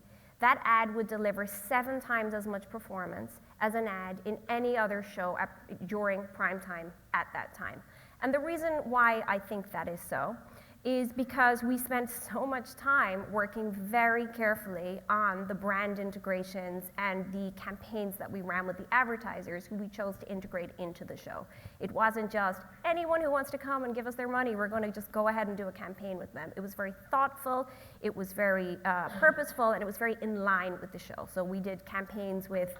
that ad would deliver 7 times as much performance as an ad in any other show during prime time at that time. And the reason why I think that is so is because we spent so much time working very carefully on the brand integrations and the campaigns that we ran with the advertisers who we chose to integrate into the show. It wasn't just anyone who wants to come and give us their money, we're going to just go ahead and do a campaign with them. It was very thoughtful, it was very purposeful, and it was very in line with the show. So we did campaigns with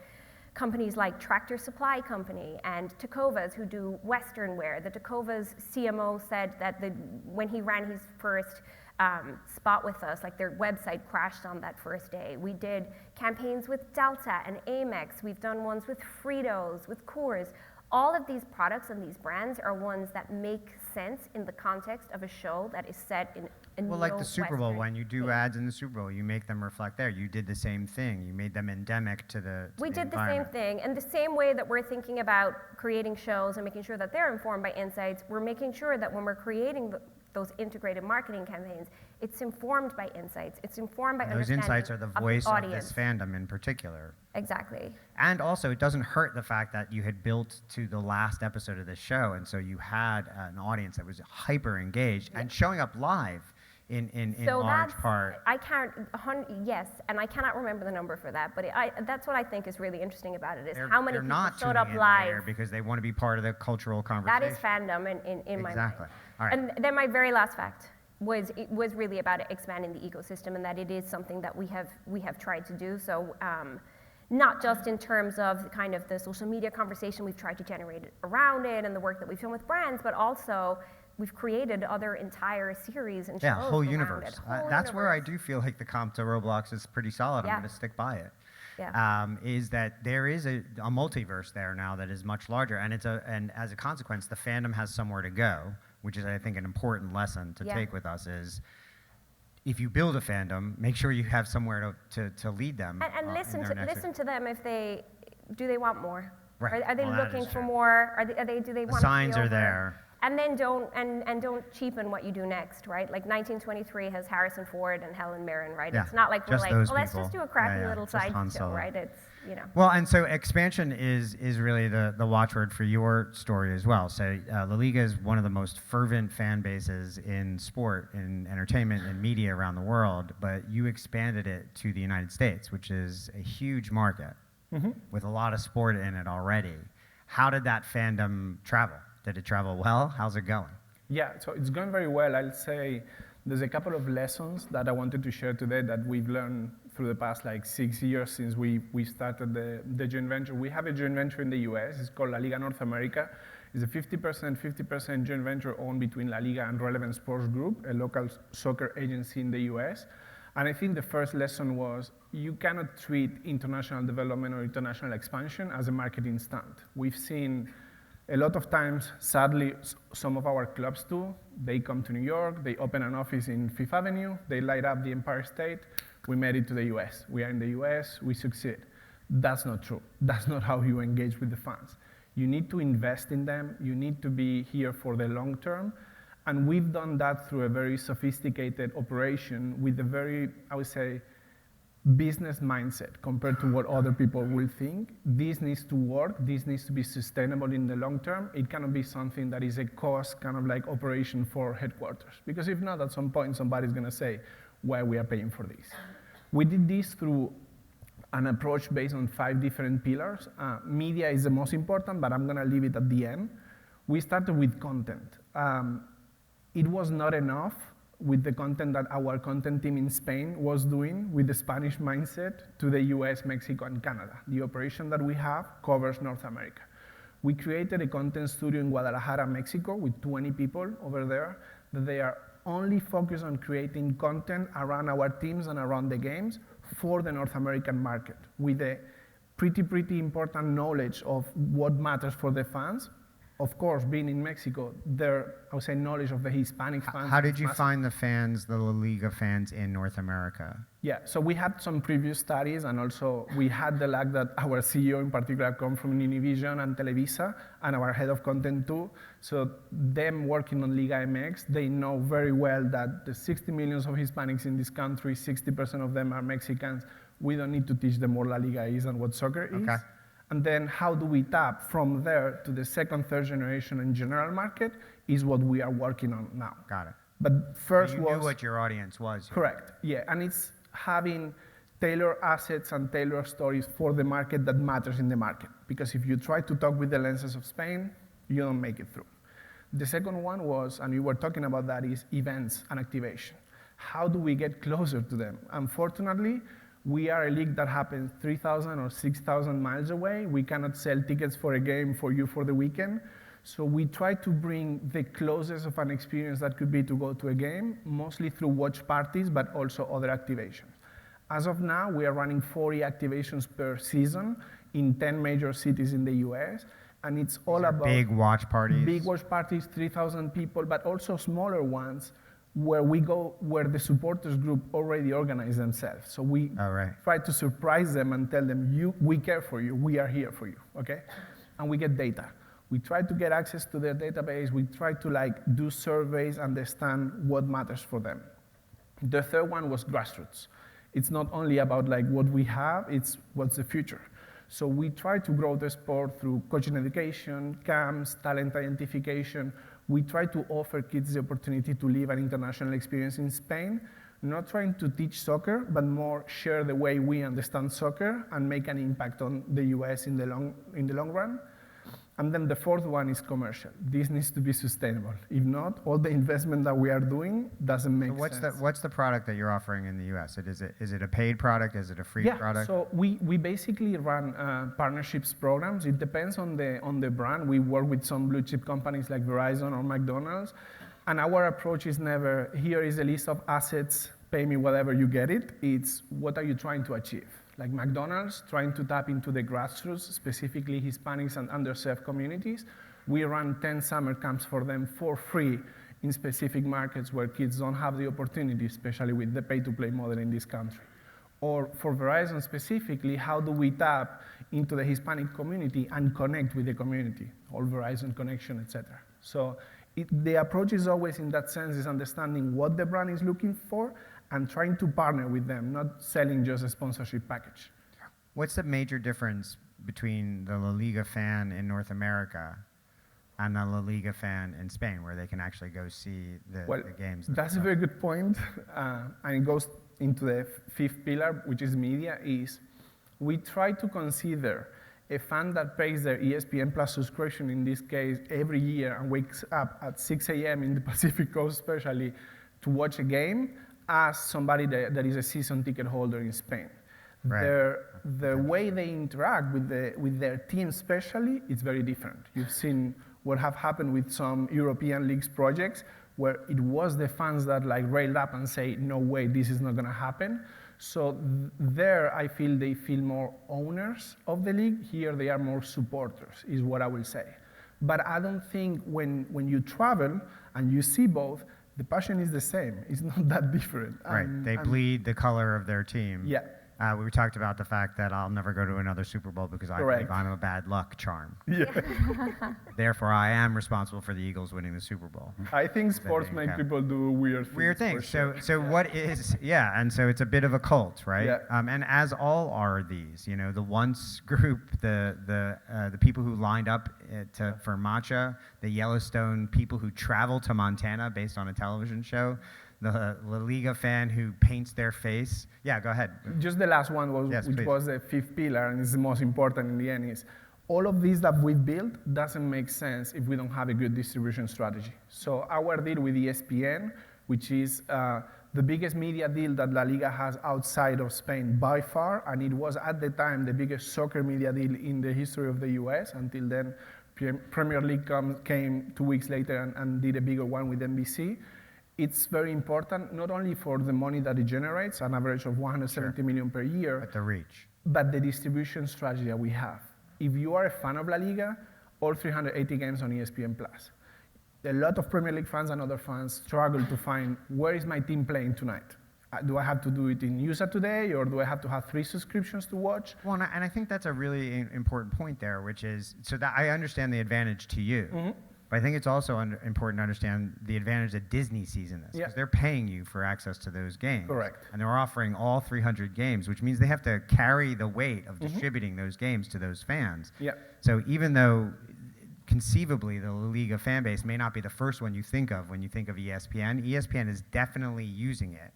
companies like Tractor Supply Company and Tecovas, who do Western wear. The Tecovas CMO said that when he ran his first spot with us, like their website crashed on that first day. We did campaigns with Delta and Amex. We've done ones with Fritos, with Coors. All of these products and these brands are ones that make sense in the context of a show that is set in a Well, like the Super Bowl, Western when you do theme. ads in the Super Bowl, you make them reflect there. You did the same thing. You made them endemic to the We did the same environment. thing, and the same way that we're thinking about creating shows and making sure that they're informed by insights, we're making sure that when we're creating those integrated marketing campaigns, it's informed by insights. It's informed by And those understanding insights are the of voice of audience. this fandom in particular. Exactly. And also, it doesn't hurt the fact that you had built to the last episode of the show, and so you had an audience that was hyper engaged and showing up live in So large that's, part. I can't, yes, and I cannot remember the number for that, but that's what I think is really interesting about it, is how many They're people not showed tuning up in live. later because they want to be part of the cultural conversation. That is fandom in my mind. Exactly. All right. And then my very last fact was really about expanding the ecosystem, and that it is something that we have tried to do. So not just in terms of kind of the social media conversation we've tried to generate around it and the work that we've done with brands, but also we've created other entire series and shows Yeah, whole around universe. it. Whole That's where I universe. do feel like the comp to Roblox is pretty solid. Yeah. I'm going to stick by it. Yeah. Is that there is a multiverse there now that is much larger, and and as a consequence, the fandom has somewhere to go, which is, I think, an important lesson to Yeah. take with us is, if you build a fandom, make sure you have somewhere to lead them. And in listen their next to them if do they want more? Right. Are they Well, that looking is for true. more? Do they The want signs to be are over? there. And then don't cheapen what you do next, right? Like 1923 has Harrison Ford and Helen Mirren, right? Yeah, It's not like we're just like, those well, let's people. just do a crappy Yeah, yeah, little just side Han show, Solo. right? It's, Well, and so expansion is really the watchword for your story as well. So La Liga is one of the most fervent fan bases in sport, in entertainment, and media around the world, but you expanded it to the United States, which is a huge market with a lot of sport in it already. How did that fandom travel? Did it travel well? How's it going? Yeah, so it's going very well. I'll say there's a couple of lessons that I wanted to share today that we've learned through the past 6 years since we started the joint venture. We have a joint venture in the US. It's called La Liga North America. It's a 50% joint venture owned between La Liga and Relevant Sports Group, a local soccer agency in the US. And I think the first lesson was you cannot treat international development or international expansion as a marketing stunt. We've seen a lot of times, sadly, some of our clubs do. They come to New York, they open an office in Fifth Avenue, they light up the Empire State. We made it to the US. We are in the US, we succeed. That's not true. That's not how you engage with the fans. You need to invest in them. You need to be here for the long term. And we've done that through a very sophisticated operation with a very, I would say, business mindset compared to what other people will think. This needs to work. This needs to be sustainable in the long term. It cannot be something that is a cost kind of like operation for headquarters. Because if not, at some point, somebody's going to say, why we are paying for this. We did this through an approach based on 5 different pillars. Media is the most important, but I'm going to leave it at the end. We started with content. It was not enough with the content that our content team in Spain was doing with the Spanish mindset to the US, Mexico, and Canada. The operation that we have covers North America. We created a content studio in Guadalajara, Mexico, with 20 people over there, that they are only focused on creating content around our teams and around the games for the North American market, with a pretty important knowledge of what matters for the fans, Of course, being in Mexico, their, I would say, knowledge of the Hispanic fans. How did is you massive. find the fans, the La Liga fans in North America? Yeah, so we had some previous studies, and also we had the luck that our CEO in particular come from Univision and Televisa, and our head of content too. So them working on Liga MX, they know very well that the 60 millions of Hispanics in this country, 60% of them are Mexicans. We don't need to teach them what La Liga is and what soccer is. Okay. And then how do we tap from there to the second, third generation and general market is what we are working on now. Got it. But first You was knew what your audience was. correct, yeah, and it's having tailored assets and tailored stories for the market that matters in the market. Because if you try to talk with the lenses of Spain, you don't make it through. The second one was, and we were talking about that, is events and activation. How do we get closer to them? Unfortunately, we are a league that happens 3,000 or 6,000 miles away. We cannot sell tickets for a game for you for the weekend. So we try to bring the closest of an experience that could be to go to a game, mostly through watch parties, but also other activations. As of now, we are running 40 activations per season in 10 major cities in the US. And it's all about big watch parties. Big watch parties, 3,000 people, but also smaller ones where we go, where the supporters group already organize themselves. So we try to surprise them and tell them, we care for you, we are here for you, okay? And we get data. We try to get access to their database. We try to do surveys, understand what matters for them. The third one was grassroots. It's not only about what we have, it's what's the future. So we try to grow the sport through coaching education, camps, talent identification. We try to offer kids the opportunity to live an international experience in Spain, not trying to teach soccer, but more share the way we understand soccer and make an impact on the US in the long run. And then the fourth one is commercial. This needs to be sustainable. If not, all the investment that we are doing doesn't make sense. What's the product that you're offering in the US? Is it a paid product? Is it a free product? So we basically run partnerships programs. It depends on the brand. We work with some blue chip companies like Verizon or McDonald's. And our approach is never, here is a list of assets, pay me whatever you get it. It's what are you trying to achieve? Like McDonald's, trying to tap into the grassroots, specifically Hispanics and underserved communities. We run 10 summer camps for them for free in specific markets where kids don't have the opportunity, especially with the pay-to-play model in this country. Or for Verizon specifically, how do we tap into the Hispanic community and connect with the community, all Verizon connection, et cetera. So the approach is always in that sense is understanding what the brand is looking for and trying to partner with them, not selling just a sponsorship package. What's the major difference between the La Liga fan in North America and the La Liga fan in Spain, where they can actually go see the games? That's a very good point, and it goes into the fifth pillar, which is media, is we try to consider a fan that pays their ESPN Plus subscription, in this case, every year and wakes up at 6 a.m. in the Pacific Coast especially to watch a game, as somebody that is a season ticket holder in Spain. Right. The way they interact with their team especially, it's very different. You've seen what have happened with some European leagues projects where it was the fans that railed up and say, no way, this is not gonna happen. So there, I feel they feel more owners of the league. Here, they are more supporters, is what I will say. But I don't think when you travel and you see both, the passion is the same. It's not that different. Right. They bleed the color of their team. Yeah. We talked about the fact that I'll never go to another Super Bowl because I believe I'm a bad luck charm. Yeah. Therefore, I am responsible for the Eagles winning the Super Bowl. I think sports make people do weird things. Weird things. Sure. So what is, and so it's a bit of a cult, right? Yeah. And as all are these, the once group, the people who lined up for matcha, the Yellowstone people who travel to Montana based on a television show, the La Liga fan who paints their face. Yeah, go ahead. Just the last one, which was the fifth pillar, and it's the most important in the end, is all of these that we've built doesn't make sense if we don't have a good distribution strategy. So our deal with ESPN, which is the biggest media deal that La Liga has outside of Spain by far, and it was at the time the biggest soccer media deal in the history of the US. Until then, Premier League came 2 weeks later and did a bigger one with NBC. It's very important, not only for the money that it generates, an average of 170 million per year, But the reach. but the distribution strategy that we have. If you are a fan of La Liga, all 380 games on ESPN Plus. A lot of Premier League fans and other fans struggle to find where is my team playing tonight. Do I have to do it in USA Today, or do I have to have 3 subscriptions to watch? Well, and I think that's a really important point there, which is, so that I understand the advantage to you, but I think it's also important to understand the advantage that Disney sees in this, because they're paying you for access to those games. Correct. And they're offering all 300 games, which means they have to carry the weight of distributing those games to those fans. Yeah. So even though conceivably the La Liga fan base may not be the first one you think of when you think of ESPN, ESPN is definitely using it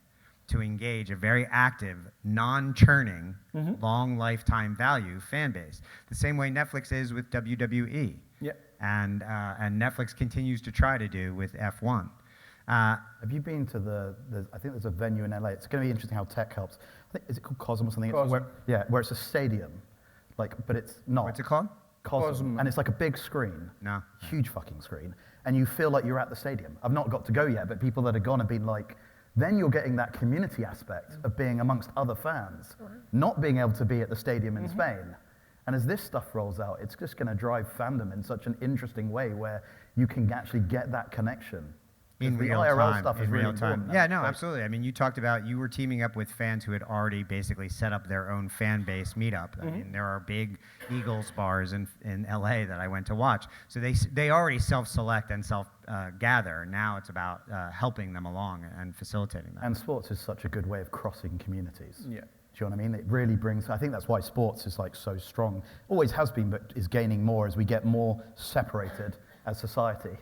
to engage a very active, non-churning, long lifetime value fan base. The same way Netflix is with WWE. Yeah. And Netflix continues to try to do with F1. Have you been to I think there's a venue in LA. It's going to be interesting how tech helps. I think, is it called Cosm or something? Cosm. Where it's a stadium, but it's not. What's it called? Cosm. And it's like a big screen. No. Huge fucking screen. And you feel like you're at the stadium. I've not got to go yet, but people that have gone have been like, then you're getting that community aspect of being amongst other fans, not being able to be at the stadium in Spain. And as this stuff rolls out, it's just going to drive fandom in such an interesting way where you can actually get that connection. In the real IRL time. stuff is In really real time. important. Yeah, no, absolutely. I mean, you talked about you were teaming up with fans who had already basically set up their own fan base meetup. I mean, there are big Eagles bars in LA that I went to watch. So they already self-select and self-gather. Now it's about helping them along and facilitating that. And sports is such a good way of crossing communities. Yeah. Do you know what I mean? It really brings, I think that's why sports is like so strong. Always has been, but is gaining more as we get more separated as society.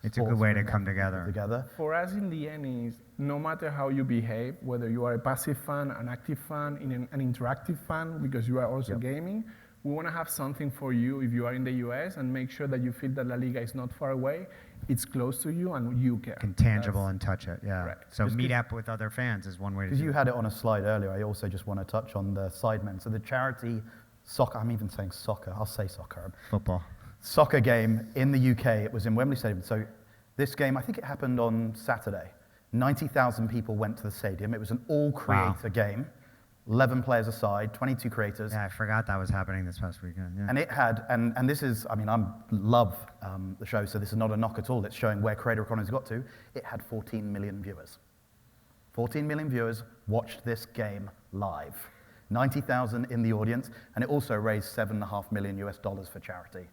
It's a good way to come together. For us, in the end, is no matter how you behave, whether you are a passive fan, an active fan, an interactive fan, because you are also gaming, we want to have something for you if you are in the US and make sure that you feel that La Liga is not far away, it's close to you, and you care. Can tangible and touch it, yeah. Correct. So meet up with other fans is one way to do Because it. you had it on a slide earlier, I also just want to touch on the sidemen. So the charity soccer, I'm even saying soccer, I'll say soccer. Football. Soccer game in the UK, it was in Wembley Stadium. So this game, I think it happened on Saturday. 90,000 people went to the stadium. It was an all-creator game. 11 players aside, 22 creators. Yeah, I forgot that was happening this past weekend. Yeah. And it had, and this is, I mean, I love the show, so this is not a knock at all. It's showing where creator economy's got to. It had 14 million viewers. 14 million viewers watched this game live. 90,000 in the audience, and it also raised $7.5 million for charity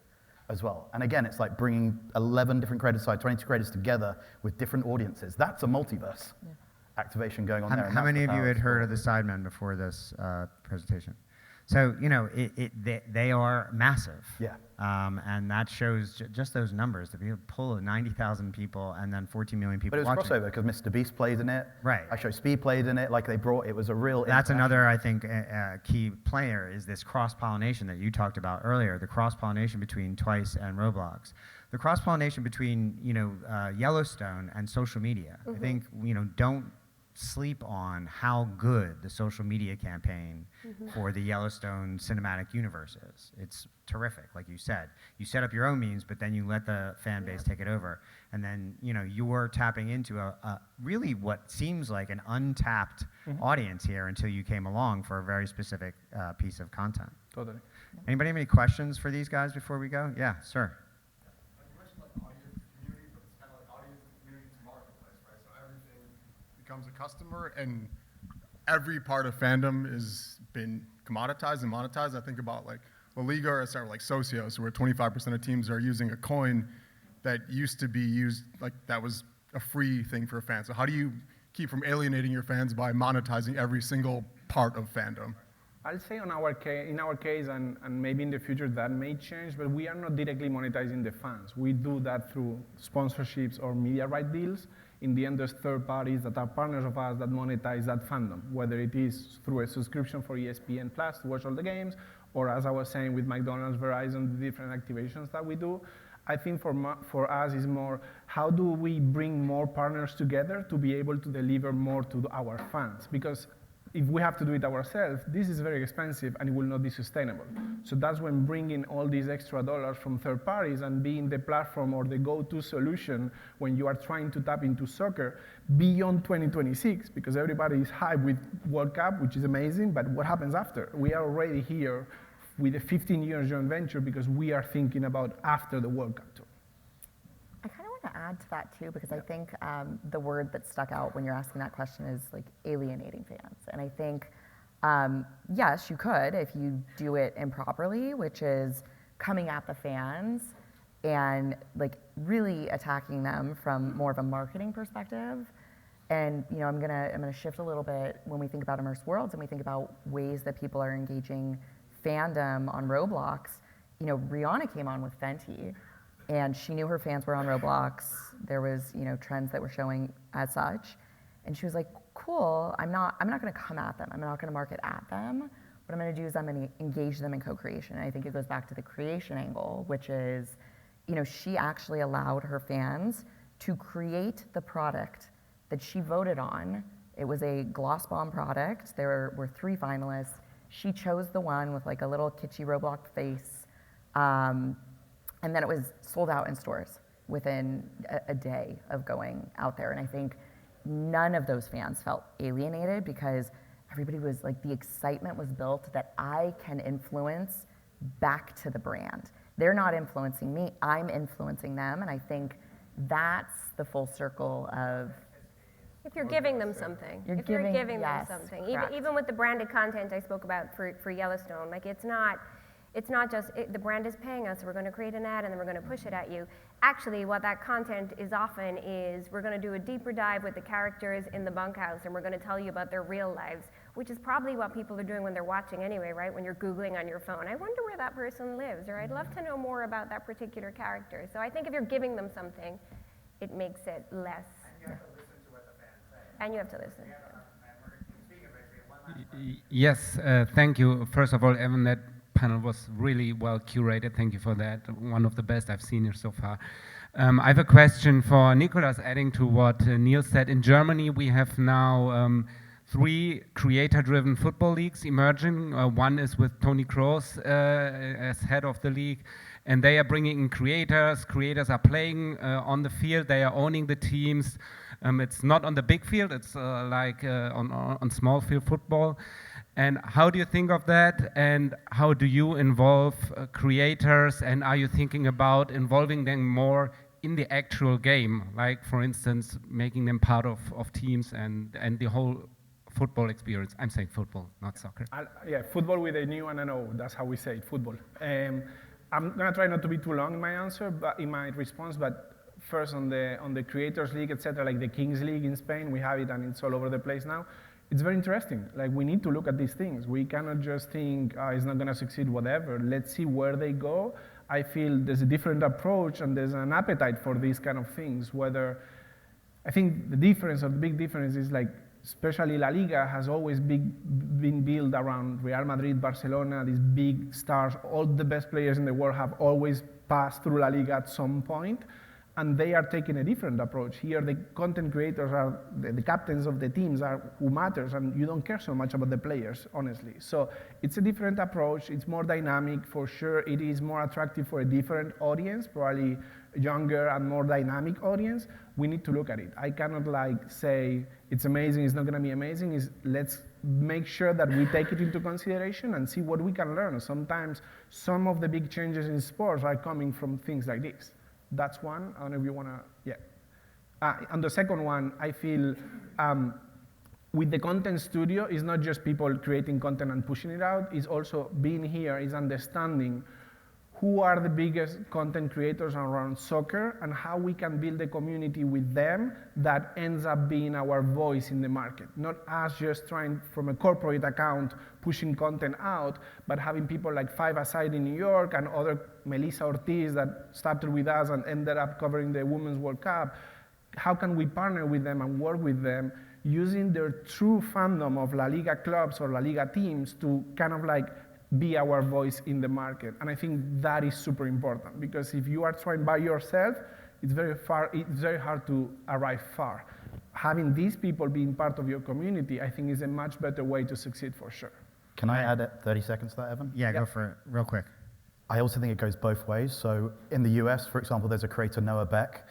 as well. And again, it's like bringing 11 different creators aside, 22 creators together with different audiences. That's a multiverse activation going on there. and How that's many the of you power had heard of sport. the Sidemen before this presentation? So, you know, they are massive. Yeah. And that shows just those numbers, to be able to pull 90,000 people and then 14 million people But it was watching. crossover because Mr. Beast played in it. Right. I Show Speed played in it. Like they brought, it was a real. That's international- another, I think, key player is this cross-pollination that you talked about earlier, the cross-pollination between Twice and Roblox. The cross-pollination between, you know, Yellowstone and social media. I think, you know, don't sleep on how good the social media campaign for the Yellowstone cinematic universe is. It's terrific, like you said. You set up your own memes, but then you let the fan base take it over. And then, you know, you're tapping into a really what seems like an untapped audience here until you came along for a very specific piece of content. Totally. Anybody have any questions for these guys before we go? Yeah, sir. Becomes a customer, and every part of fandom has been commoditized and monetized. I think about like La Liga, or start with like Socios, where 25% of teams are using a coin that used to be used, like that was a free thing for a fan. So how do you keep from alienating your fans by monetizing every single part of fandom? I'll say in our case, and maybe in the future that may change, but we are not directly monetizing the fans. We do that through sponsorships or media right deals. In the end, there's third parties that are partners of us that monetize that fandom, whether it is through a subscription for ESPN Plus to watch all the games, or as I was saying with McDonald's, Verizon, the different activations that we do. I think for us is more, how do we bring more partners together to be able to deliver more to our fans? Because if we have to do it ourselves, this is very expensive and it will not be sustainable. So that's when bringing all these extra dollars from third parties and being the platform or the go-to solution when you are trying to tap into soccer beyond 2026, because everybody is hyped with World Cup, which is amazing, but what happens after? We are already here with a 15-year joint venture because we are thinking about after the World Cup tour. I kind of want to add to that too, because I think the word that stuck out when you're asking that question is like alienating fans. And I think, yes, you could if you do it improperly, which is coming at the fans and like really attacking them from more of a marketing perspective. And you know, I'm gonna shift a little bit when we think about immersed worlds and we think about ways that people are engaging fandom on Roblox. You know, Rihanna came on with Fenty, and she knew her fans were on Roblox. There was, you know, trends that were showing as such, and she was like, "Cool, I'm not gonna come at them. I'm not gonna market at them. What I'm gonna do is I'm gonna engage them in co-creation." And I think it goes back to the creation angle, which is, you know, she actually allowed her fans to create the product that she voted on. It was a gloss bomb product. There were 3 finalists. She chose the one with like a little kitschy Roblox face. And then it was sold out in stores within a day of going out there. And I think none of those fans felt alienated because everybody was like, the excitement was built that I can influence back to the brand. They're not influencing me, I'm influencing them. And I think that's the full circle of, If you're giving them something. You're if you're giving- giving yes, them something. correct. Even with the branded content I spoke about for Yellowstone, like it's not just the brand is paying us, we're going to create an ad and then we're going to push it at you. Actually, what that content is often is we're going to do a deeper dive with the characters in the bunkhouse and we're going to tell you about their real lives, which is probably what people are doing when they're watching anyway, right? When you're Googling on your phone, I wonder where that person lives, or I'd love to know more about that particular character. So I think if you're giving them something, it makes it less. And you have to listen. Yes, thank you. First of all, Evan, that panel was really well curated. Thank you for that. One of the best I've seen here so far. I have a question for Nicolas, adding to what Neil said. In Germany, we have now 3 creator-driven football leagues emerging. One is with Toni Kroos as head of the league, and they are bringing in creators. Creators are playing on the field. They are owning the teams. It's not on the big field. It's like on small field football. And how do you think of that? And how do you involve creators? And are you thinking about involving them more in the actual game? Like, for instance, making them part of teams and the whole football experience. I'm saying football, not soccer. Yeah, football with a new and an O. That's how we say it, football. I'm gonna try not to be too long in my answer, but in my response. But first, on the Creators League, etc., like the Kings League in Spain, we have it and it's all over the place now. It's very interesting. Like, we need to look at these things. We cannot just think it's not gonna succeed, whatever. Let's see where they go. I feel there's a different approach and there's an appetite for these kind of things. I think the difference, or the big difference, is like, especially La Liga has always been built around Real Madrid, Barcelona, these big stars. All the best players in the world have always passed through La Liga at some point, and they are taking a different approach. Here, the content creators are the captains of the teams are who matters, and you don't care so much about the players, honestly. So it's a different approach. It's more dynamic, for sure. It is more attractive for a different audience, probably younger and more dynamic audience. We need to look at it. I cannot like say it's amazing, it's not gonna be amazing. Let's make sure that we take it into consideration and see what we can learn. Sometimes some of the big changes in sports are coming from things like this. That's one. I don't know if you wanna, yeah. And the second one, I feel with the content studio, it's not just people creating content and pushing it out, it's also being here, is understanding who are the biggest content creators around soccer and how we can build a community with them that ends up being our voice in the market. Not us just trying from a corporate account pushing content out, but having people like Five Aside in New York and other Melissa Ortiz that started with us and ended up covering the Women's World Cup. How can we partner with them and work with them using their true fandom of La Liga clubs or La Liga teams to kind of like be our voice in the market? And I think that is super important, because if you are trying by yourself, it's very hard to arrive far. Having these people being part of your community, I think, is a much better way to succeed, for sure. Can I add 30 seconds to that, Evan? Yeah, go for it, real quick. I also think it goes both ways. So in the US, for example, there's a creator, Noah Beck.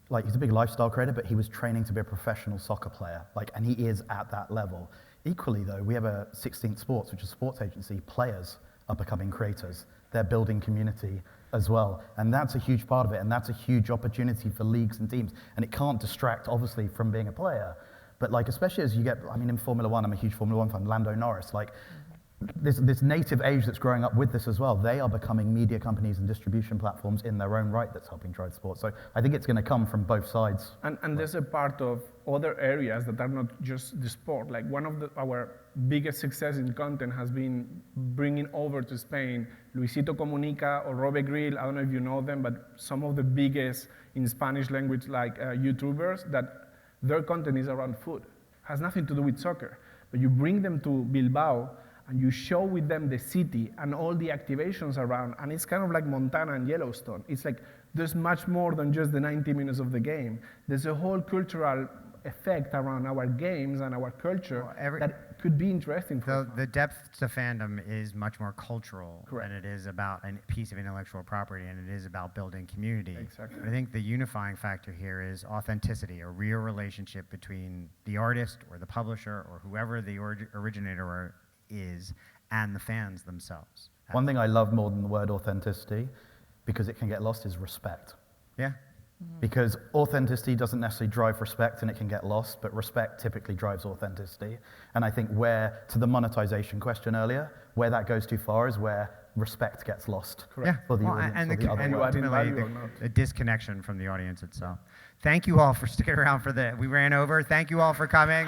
Like, he's a big lifestyle creator, but he was training to be a professional soccer player. Like, and he is at that level. Equally, though, we have a 16th Sports, which is a sports agency, players are becoming creators. They're building community as well. And that's a huge part of it, and that's a huge opportunity for leagues and teams. And it can't distract, obviously, from being a player. But like, especially as you get, I mean, in Formula One, I'm a huge Formula One fan, Lando Norris, like, this native age that's growing up with this as well, they are becoming media companies and distribution platforms in their own right that's helping drive sport. So I think it's going to come from both sides. And there's a part of other areas that are not just the sport. Like one of our biggest success in content has been bringing over to Spain Luisito Comunica or Robe Grill. I don't know if you know them, but some of the biggest in Spanish language like YouTubers that their content is around food. Has nothing to do with soccer. But you bring them to Bilbao and you show with them the city and all the activations around, and it's kind of like Montana and Yellowstone. It's like there's much more than just the 90 minutes of the game. There's a whole cultural effect around our games and our culture that could be interesting for us. The depth to fandom is much more cultural Correct. than it is about a piece of intellectual property, and it is about building community. Exactly. I think the unifying factor here is authenticity, a real relationship between the artist or the publisher or whoever the originator is and the fans themselves. One thing I love more than the word authenticity, because it can get lost, is respect. Yeah. Because authenticity doesn't necessarily drive respect and it can get lost, but respect typically drives authenticity. And I think where, to the monetization question earlier, where that goes too far is where respect gets lost. Yeah. For the Well, audience and or the other and way. ultimately value or not. the disconnection from the audience itself. Thank you all for sticking around for we ran over. Thank you all for coming.